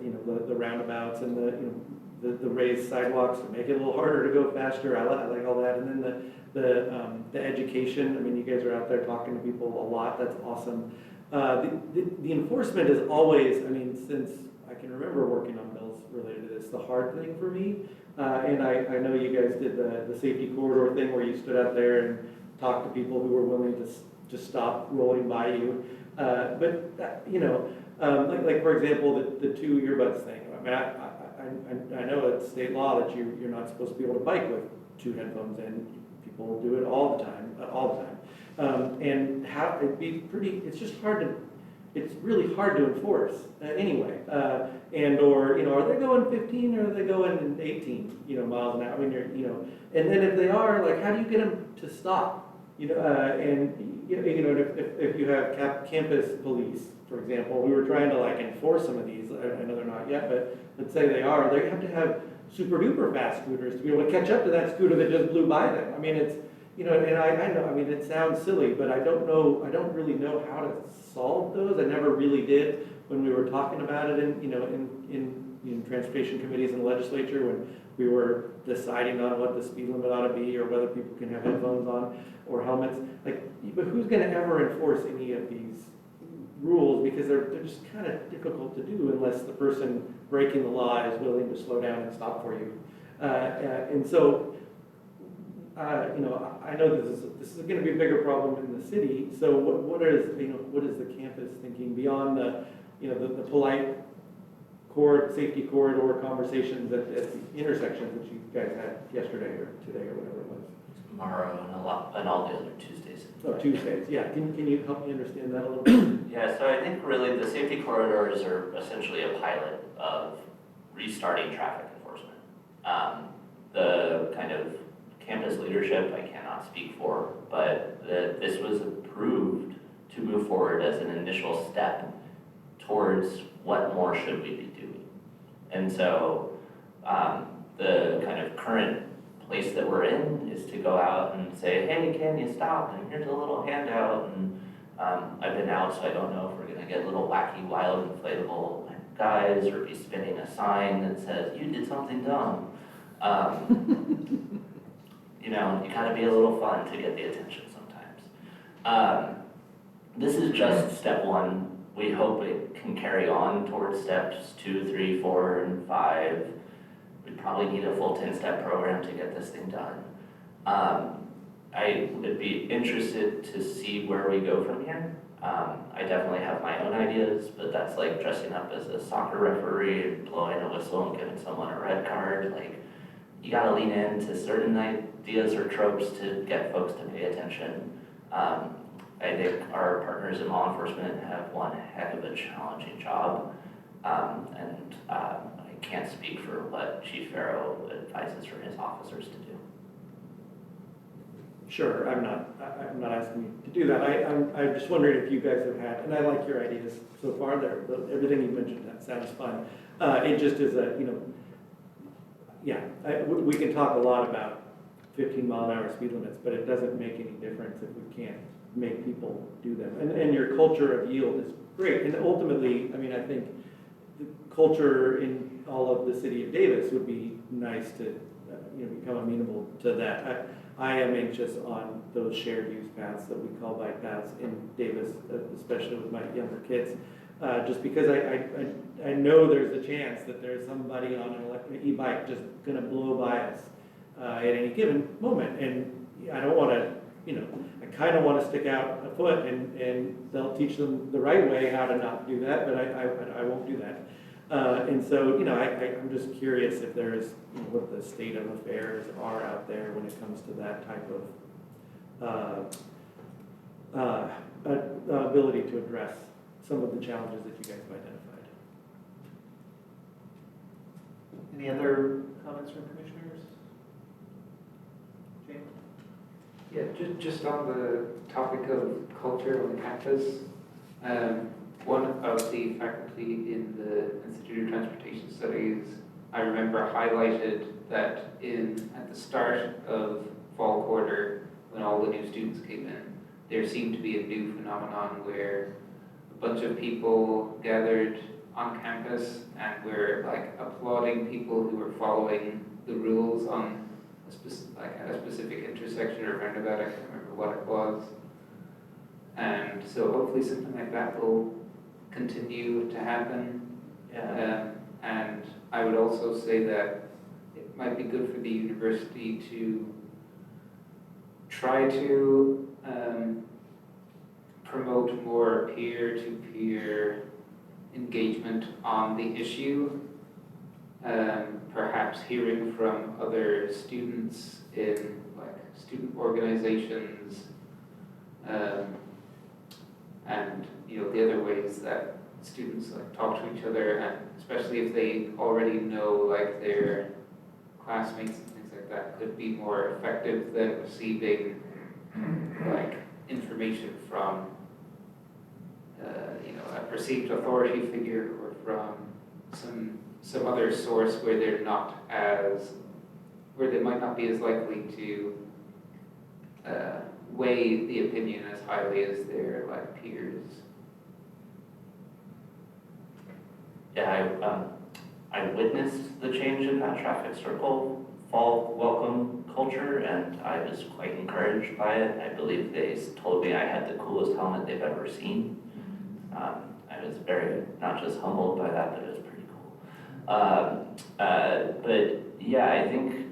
you know, the roundabouts and the, you know, the raised sidewalks to make it a little harder to go faster, I like all that, and then the education, I mean, you guys are out there talking to people a lot, that's awesome. The enforcement is always, I mean, since I can remember working on bills related to this, the hard thing for me. And I know you guys did the safety corridor thing where you stood out there and talked to people who were willing to stop rolling by you. But that, you know, like for example, the 2 earbuds thing. I mean, I know it's state law that you're not supposed to be able to bike with 2 headphones in. People do it all the time, and it'd be pretty. It's just hard to. It's really hard to enforce anyway. And or, you know, are they going 15 or are they going 18, you know, miles an hour? I mean, you know, and then if they are, like, how do you get them to stop? You know, and you know, if you have campus police, for example, we were trying to like enforce some of these. I know they're not yet, but let's say they are. They have to have super duper fast scooters to be able to catch up to that scooter that just blew by them. I mean, it's, you know, and I know, I mean, it sounds silly, but I don't really know how to solve those. I never really did when we were talking about it in, you know, in transportation committees in the legislature when we were deciding on what the speed limit ought to be or whether people can have headphones on or helmets. Like, but who's going to ever enforce any of these rules, because they're just kind of difficult to do unless the person breaking the law is willing to slow down and stop for you. And so, you know, I know this is going to be a bigger problem in the city. So what is the campus thinking beyond the, you know, the polite safety corridor conversations at the intersections that you guys had yesterday or today or whatever it was? Tomorrow and all the other Tuesdays. Oh, Tuesdays, yeah. Can you help me understand that a little bit? Yeah, so I think really the safety corridors are essentially a pilot of restarting traffic enforcement. The kind of campus leadership I cannot speak for, but this was approved to move forward as an initial step towards what more should we be doing. And so the kind of current place that we're in is to go out and say, hey, can you stop? And here's a little handout. And I've been out, so I don't know if we're gonna get little wacky, wild, inflatable guys or be spinning a sign that says, you did something dumb. You know, you gotta be a little fun to get the attention sometimes. This is just step 1. We hope it can carry on towards steps 2, 3, 4, and 5. We probably need a full 10-step program to get this thing done. I would be interested to see where we go from here. I definitely have my own ideas, but that's like dressing up as a soccer referee and blowing a whistle and giving someone a red card. Like, you gotta lean into certain ideas or tropes to get folks to pay attention. I think our partners in law enforcement have one heck of a challenging job, and I can't speak for what Chief Farrow advises for his officers to do. Sure, I'm not asking you to do that. I'm just wondering if you guys have had, and I like your ideas so far. There, everything you mentioned, that sounds fun. It just is a, you know, yeah, we can talk a lot about 15-mile-an-hour speed limits, but it doesn't make any difference if we can't make people do them. And your culture of yield is great. And ultimately, I mean, I think the culture in all of the city of Davis would be nice to, you know, become amenable to that. I am anxious on those shared use paths that we call bike paths in Davis, especially with my younger kids, just because I know there's a chance that there's somebody on an electric e-bike just going to blow by us at any given moment, and I don't want to, you know, I kind of want to stick out a foot and they'll teach them the right way how to not do that, but I won't do that. And so, you know, I'm just curious if there is, you know, what the state of affairs are out there when it comes to that type of ability to address some of the challenges that you guys have identified. Any other comments from commissioners? Jane? Yeah, just on the topic of culture on campus, One of the faculty in the Institute of Transportation Studies, I remember highlighted that at the start of fall quarter, when all the new students came in, there seemed to be a new phenomenon where a bunch of people gathered on campus and were like applauding people who were following the rules on at a specific intersection or roundabout. I can't remember what it was. And so hopefully something like that will continue to happen. And I would also say that it might be good for the university to try to promote more peer-to-peer engagement on the issue. Perhaps hearing from other students in like student organizations, and the other ways that students like talk to each other, and especially if they already know like their classmates and things like that, could be more effective than receiving like information from a perceived authority figure or from some other source where they might not be as likely to weigh the opinion as highly as their like peers. Yeah, I witnessed the change in that traffic circle fall welcome culture, and I was quite encouraged by it. I believe they told me I had the coolest helmet they've ever seen. I was very, not just humbled by that, but it was pretty cool. But yeah, I think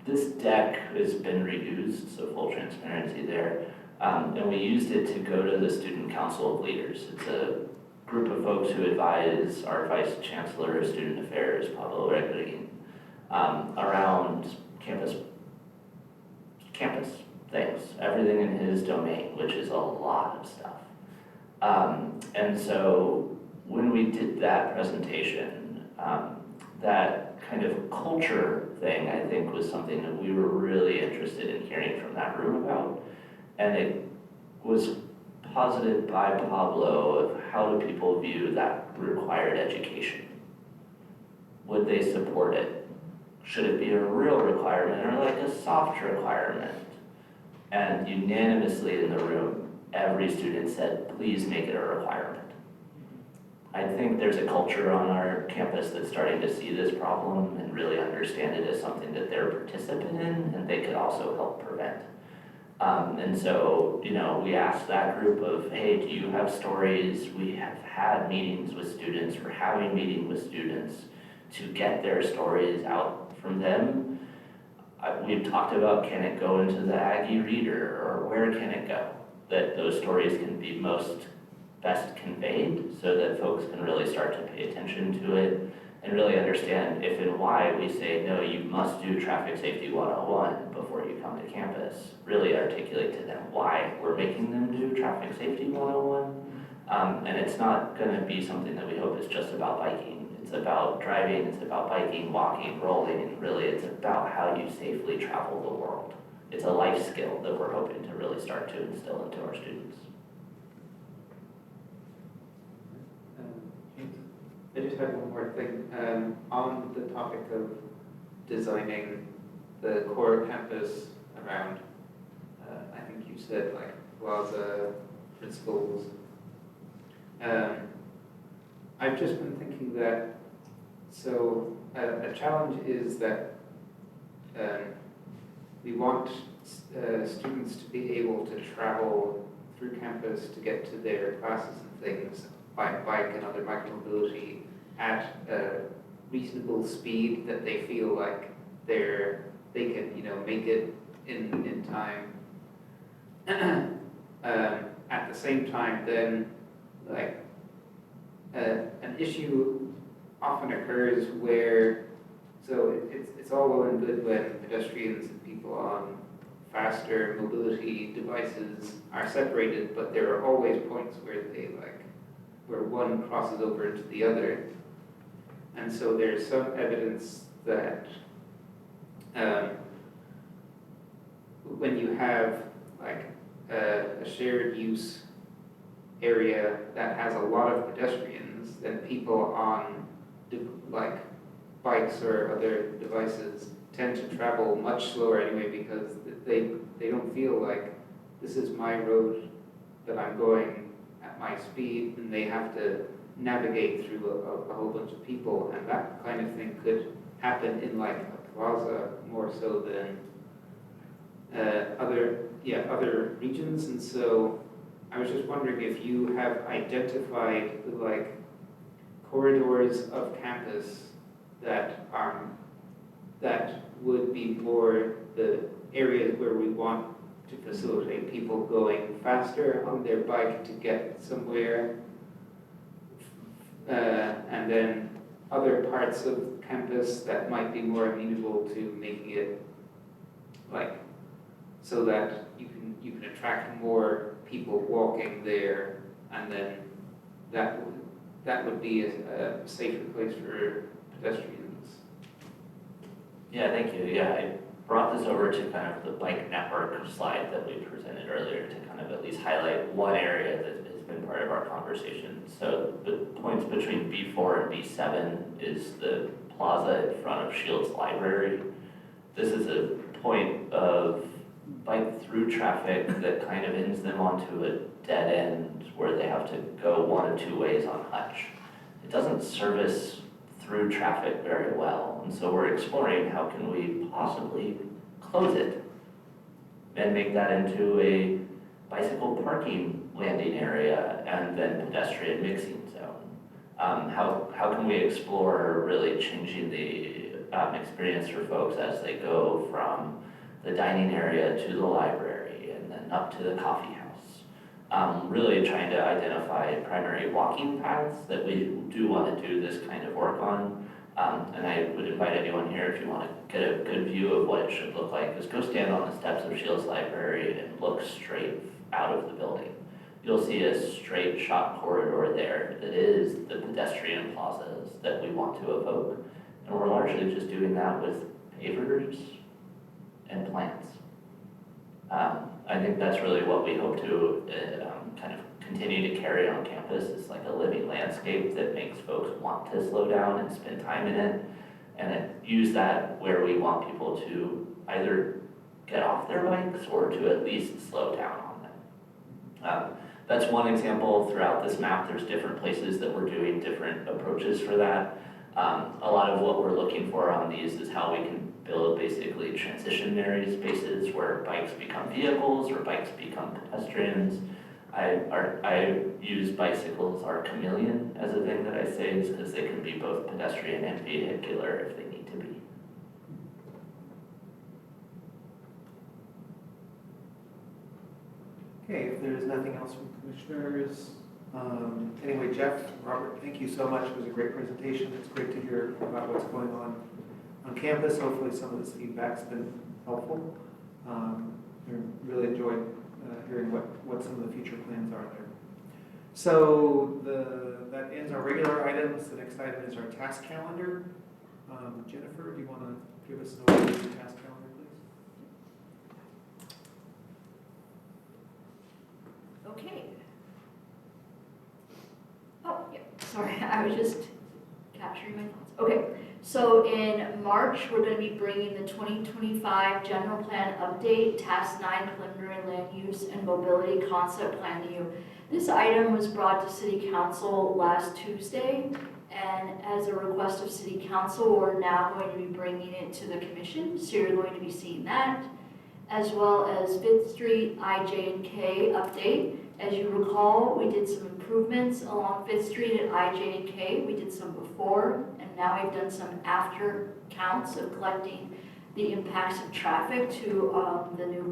this deck has been reused, so full transparency there. And we used it to go to the Student Council of Leaders. It's a group of folks who advise our Vice Chancellor of Student Affairs, Pablo Regreguin, around campus things, everything in his domain, which is a lot of stuff. And so when we did that presentation, that kind of culture thing, I think, was something that we were really interested in hearing from that room about. And it was posited by Pablo of how do people view that required education. Would they support it? Should it be a real requirement or like a soft requirement? And unanimously in the room, every student said, please make it a requirement. I think there's a culture on our campus that's starting to see this problem and really understand it as something that they're a participant in and they could also help prevent. And so, we asked that group of, hey, do you have stories? We have had meetings with students, we're having meetings with students to get their stories out from them. We've talked about, can it go into the Aggie Reader, or where can it go? That those stories can be best conveyed so that folks can really start to pay attention to it and really understand if and why we say, no, you must do Traffic Safety 101 before you come to campus. Really articulate to them why we're making them do Traffic Safety 101. And it's not going to be something that we hope is just about biking. It's about driving, it's about biking, walking, rolling, and really it's about how you safely travel the world. It's a life skill that we're hoping to really start to instill into our students. I just had one more thing. On the topic of designing the core campus around, I think you said like plaza principles. I've just been thinking that, so a challenge is that we want students to be able to travel through campus to get to their classes and things by bike and other micromobility at a reasonable speed that they feel like they can make it in time. At the same time, then like an issue often occurs where it's all well and good when pedestrians and people on faster mobility devices are separated, but there are always points where one crosses over into the other. And so there's some evidence that when you have like a shared use area that has a lot of pedestrians, then people on like bikes or other devices tend to travel much slower anyway because they don't feel like this is my road that I'm going at my speed, and they have to navigate through a whole bunch of people, and that kind of thing could happen in like a plaza more so than other regions. And so I was just wondering if you have identified the like corridors of campus that would be more the areas where we want to facilitate people going faster on their bike to get somewhere, and then other parts of campus that might be more amenable to making it like so that you can attract more people walking there, and then that would be a safer place for pedestrians. Yeah, thank you. Yeah, I brought this over to kind of the bike network slide that we presented earlier to kind of at least highlight one area that has been part of our conversation. So the points between B4 and B7 is the plaza in front of Shields Library. This is a point of bike through traffic that kind of ends them onto a dead end where they have to go one of two ways on Hutch. It doesn't service through traffic very well, and so we're exploring how can we possibly close it and make that into a bicycle parking landing area and then pedestrian mixing zone. How can we explore really changing the experience for folks as they go from the dining area to the library and then up to the coffee house? Really trying to identify primary walking paths that we do want to do this kind of work on. And I would invite anyone here, if you want to get a good view of what it should look like, is go stand on the steps of Shields Library and look straight out of the building. You'll see a straight shot corridor there that is the pedestrian plazas that we want to evoke. And we're largely just doing that with pavers and plants. I think that's really what we hope to kind of continue to carry on campus. It's like a living landscape that makes folks want to slow down and spend time in it, and then use that where we want people to either get off their bikes or to at least slow down on them. That's one example throughout this map. There's different places that we're doing different approaches for that. A lot of what we're looking for on these is how we can build basically transitionary spaces where bikes become vehicles or bikes become pedestrians. I use bicycles are chameleon as a thing that I say, is because they can be both pedestrian and vehicular if they need to be. Okay, if there's nothing else from commissioners, anyway, Jeff, Robert, thank you so much. It was a great presentation. It's great to hear about what's going on campus. Hopefully some of this feedback's been helpful. I really enjoyed hearing what some of the future plans are there. So that ends our regular items. The next item is our task calendar. Jennifer, do you want to give us an overview of the task calendar, please? Okay. Oh, yeah, sorry, I was just capturing my thoughts. Okay, so in March, we're going to be bringing the 2025 General Plan Update, Task 9 Preliminary Land Use and Mobility Concept Plan to you. This item was brought to City Council last Tuesday, and as a request of City Council, we're now going to be bringing it to the Commission, so you're going to be seeing that, as well as 5th Street IJ&K update. As you recall, we did some improvements along 5th Street at IJ&K. We did some before, and now we've done some after counts of collecting the impacts of traffic to the new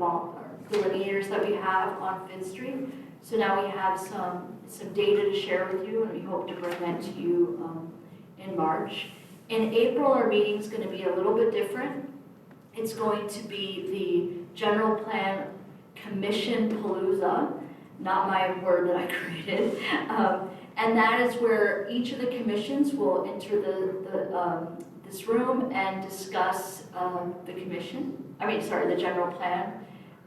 delineators that we have on 5th Street. So now we have some data to share with you, and we hope to bring that to you in March. In April, our meeting is going to be a little bit different. It's going to be the General Plan Commission Palooza, not my word that I created. And that is where each of the commissions will enter this room and discuss the general plan.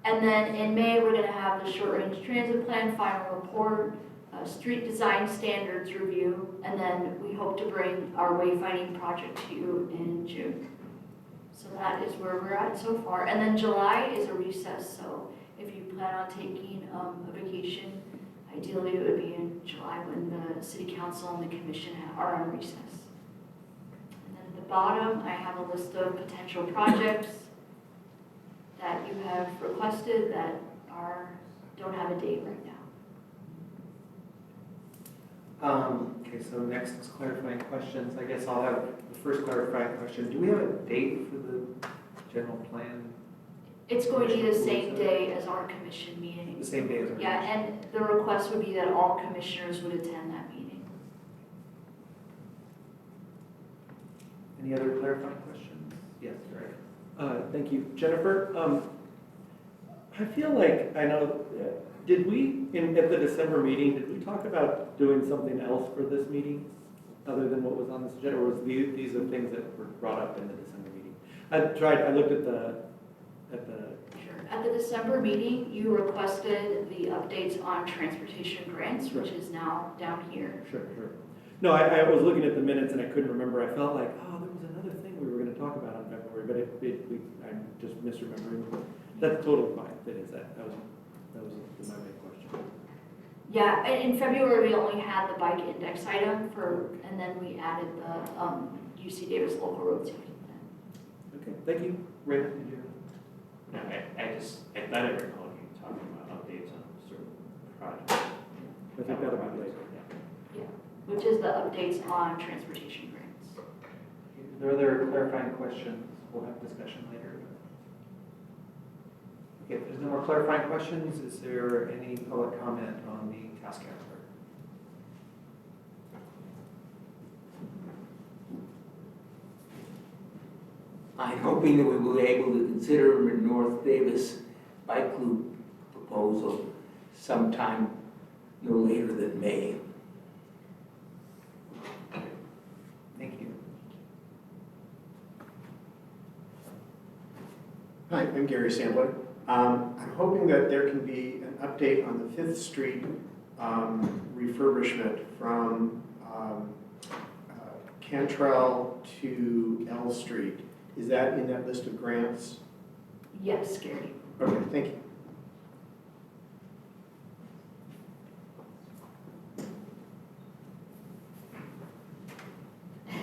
And then in May, we're gonna have the short-range transit plan final report, street design standards review, and then we hope to bring our wayfinding project to you in June. So that is where we're at so far. And then July is a recess, so if you plan on taking a vacation, ideally it would be in July when the city council and the commission are on recess. And then at the bottom, I have a list of potential projects that you have requested that don't have a date right now. Okay, so next is clarifying questions. I guess I'll have the first clarifying question. Do we have a date for the general plan? It's going to be the same day as our commission meeting. The same day as our Yeah, and the request would be that all commissioners would attend that meeting. Any other clarifying questions? Yes, Greg. Thank you. Jennifer, I feel like, I know, did we, at the December meeting, did we talk about doing something else for this meeting? Other than what was on this agenda, or was these are things that were brought up in the December meeting? I looked at the, Sure. At the December meeting, you requested the updates on transportation grants, which is now down here. Sure. No, I was looking at the minutes and I couldn't remember. I felt like, oh, there was another thing we were gonna talk about in February, but I'm just misremembering. That's totally fine. That was my main question. Yeah, in February, we only had the bike index item and then we added the UC Davis local road safety plan. Okay, thank you. Raymond, did you? No, I thought I recalled you talking about updates on certain projects. I think that'll be later. Yeah, which is the updates on transportation grants. Are there other clarifying questions? We'll have discussion later. Okay, if there's no more clarifying questions, is there any public comment on the task calendar? I'm hoping that we will be able to consider a North Davis bike loop proposal sometime no later than May. Thank you. Hi, I'm Gary Sandler. I'm hoping that there can be an update on the 5th Street refurbishment from Cantrell to L Street. Is that in that list of grants? Yes, Gary. Okay, thank you.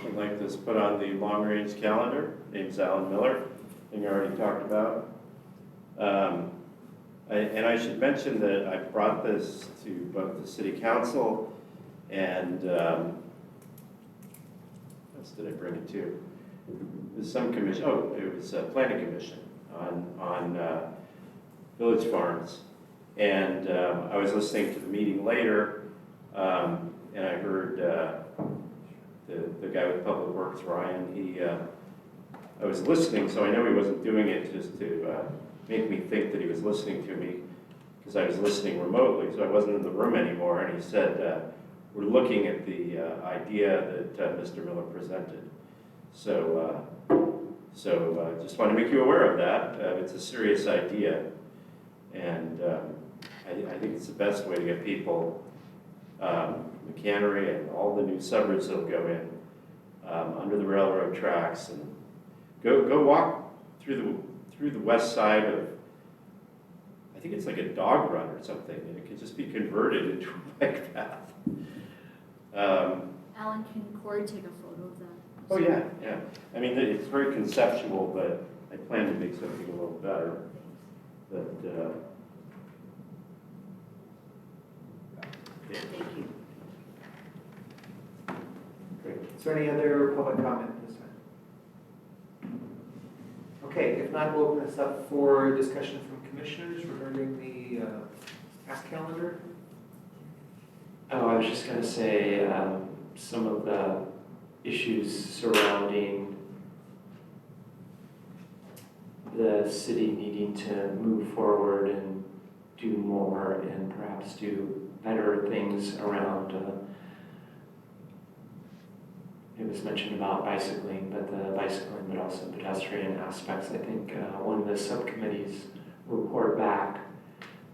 I'd like this put on the long-range calendar. Name's Alan Miller, thing I already talked about. And I should mention that I brought this to both the city council and, what else did I bring it to? It was some commission, it was a planning commission on village farms. And I was listening to the meeting later, and I heard the guy with Public Works, Ryan, I was listening, so I know he wasn't doing it just to make me think that he was listening to me, because I was listening remotely, so I wasn't in the room anymore, and he said, we're looking at the idea that Mr. Miller presented. So just want to make you aware of that. It's a serious idea, and I think it's the best way to get people, the cannery and all the new suburbs that'll go in, under the railroad tracks, and go walk through the west side of, I think it's like a dog run or something, and it could just be converted into a bike path. Alan, can Corey take a photo of that? Oh, yeah. I mean, it's very conceptual, but I plan to make something a little better. But, Thank you. Great. Is there any other public comment this time? Okay, if not, we'll open this up for discussion from commissioners regarding the task calendar. Oh, I was just going to say some of the issues surrounding the city needing to move forward and do more and perhaps do better things around, it was mentioned about bicycling, but also pedestrian aspects. I think one of the subcommittees report back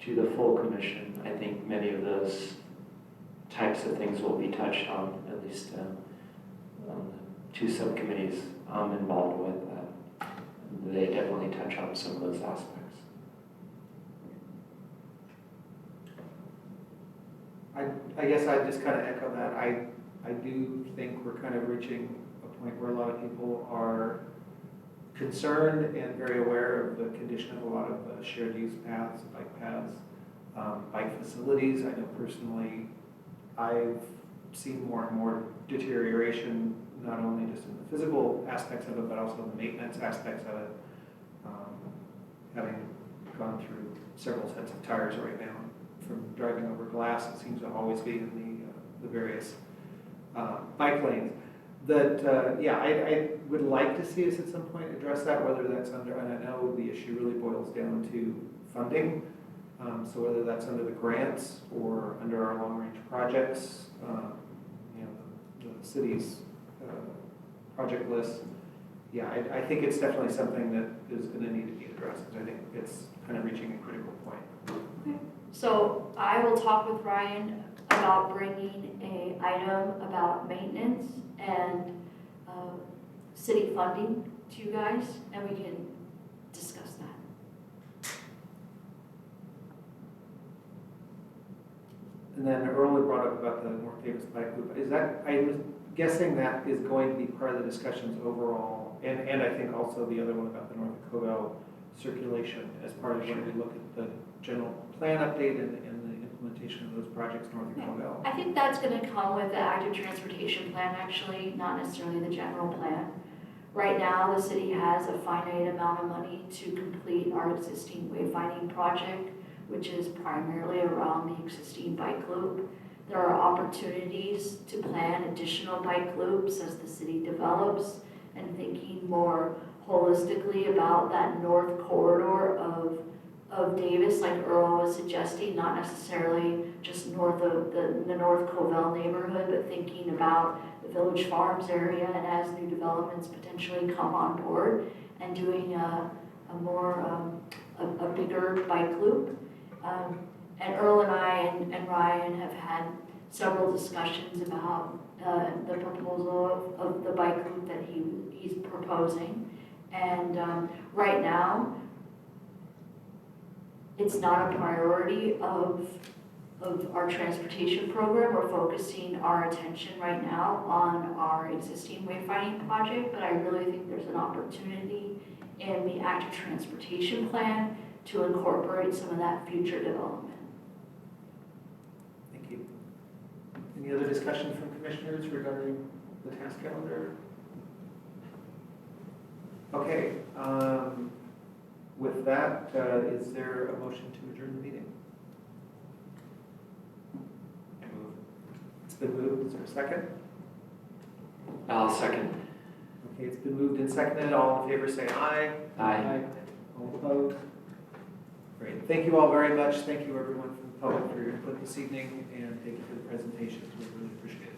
to the full commission, I think many of those types of things will be touched on, at least on the two subcommittees I'm involved with. They definitely touch on some of those aspects. I guess I just kind of echo that. I do think we're kind of reaching a point where a lot of people are concerned and very aware of the condition of a lot of shared use paths, bike paths, bike facilities. I know personally I've seen more and more deterioration, not only just in the physical aspects of it, but also the maintenance aspects of it. Having gone through several sets of tires right now, from driving over glass, it seems to always be in the various bike lanes. That, yeah, I would like to see us at some point address that, whether that's under, and I know the issue really boils down to funding. So whether that's under the grants or under our long-range projects, you know, the city's project list. Yeah, I think it's definitely something that is going to need to be addressed, because I think it's kind of reaching a critical point. Okay. So I will talk with Ryan about bringing an item about maintenance and city funding to you guys, and we can discuss that. And then Earl had brought up about the North Davis Bike Loop. Is that, I'm guessing that is going to be part of the discussions overall, and I think also the other one about the North Covell circulation as part of when we look at the general plan update and the implementation of those projects north of Covell. I think that's going to come with the active transportation plan, actually, not necessarily the general plan. Right now, the city has a finite amount of money to complete our existing wayfinding project, which is primarily around the existing bike loop. There are opportunities to plan additional bike loops as the city develops, and thinking more holistically about that north corridor of Davis, like Earl was suggesting, not necessarily just north of the North Covell neighborhood, but thinking about the Village Farms area, and as new developments potentially come on board, and doing a bigger bike loop. And Earl and I and Ryan have had several discussions about the proposal of the bike loop that he's proposing. And right now, it's not a priority of our transportation program. We're focusing our attention right now on our existing wayfinding project, but I really think there's an opportunity in the active transportation plan to incorporate some of that future development. Thank you. Any other discussion from commissioners regarding the task calendar? Okay. With that, is there a motion to adjourn the meeting? I move. It's been moved. Is there a second? I'll second. Okay, it's been moved and seconded. All in favor say aye. Aye. All opposed? Great. Thank you all very much. Thank you everyone from the public for your input this evening, and thank you for the presentations. We really appreciate it.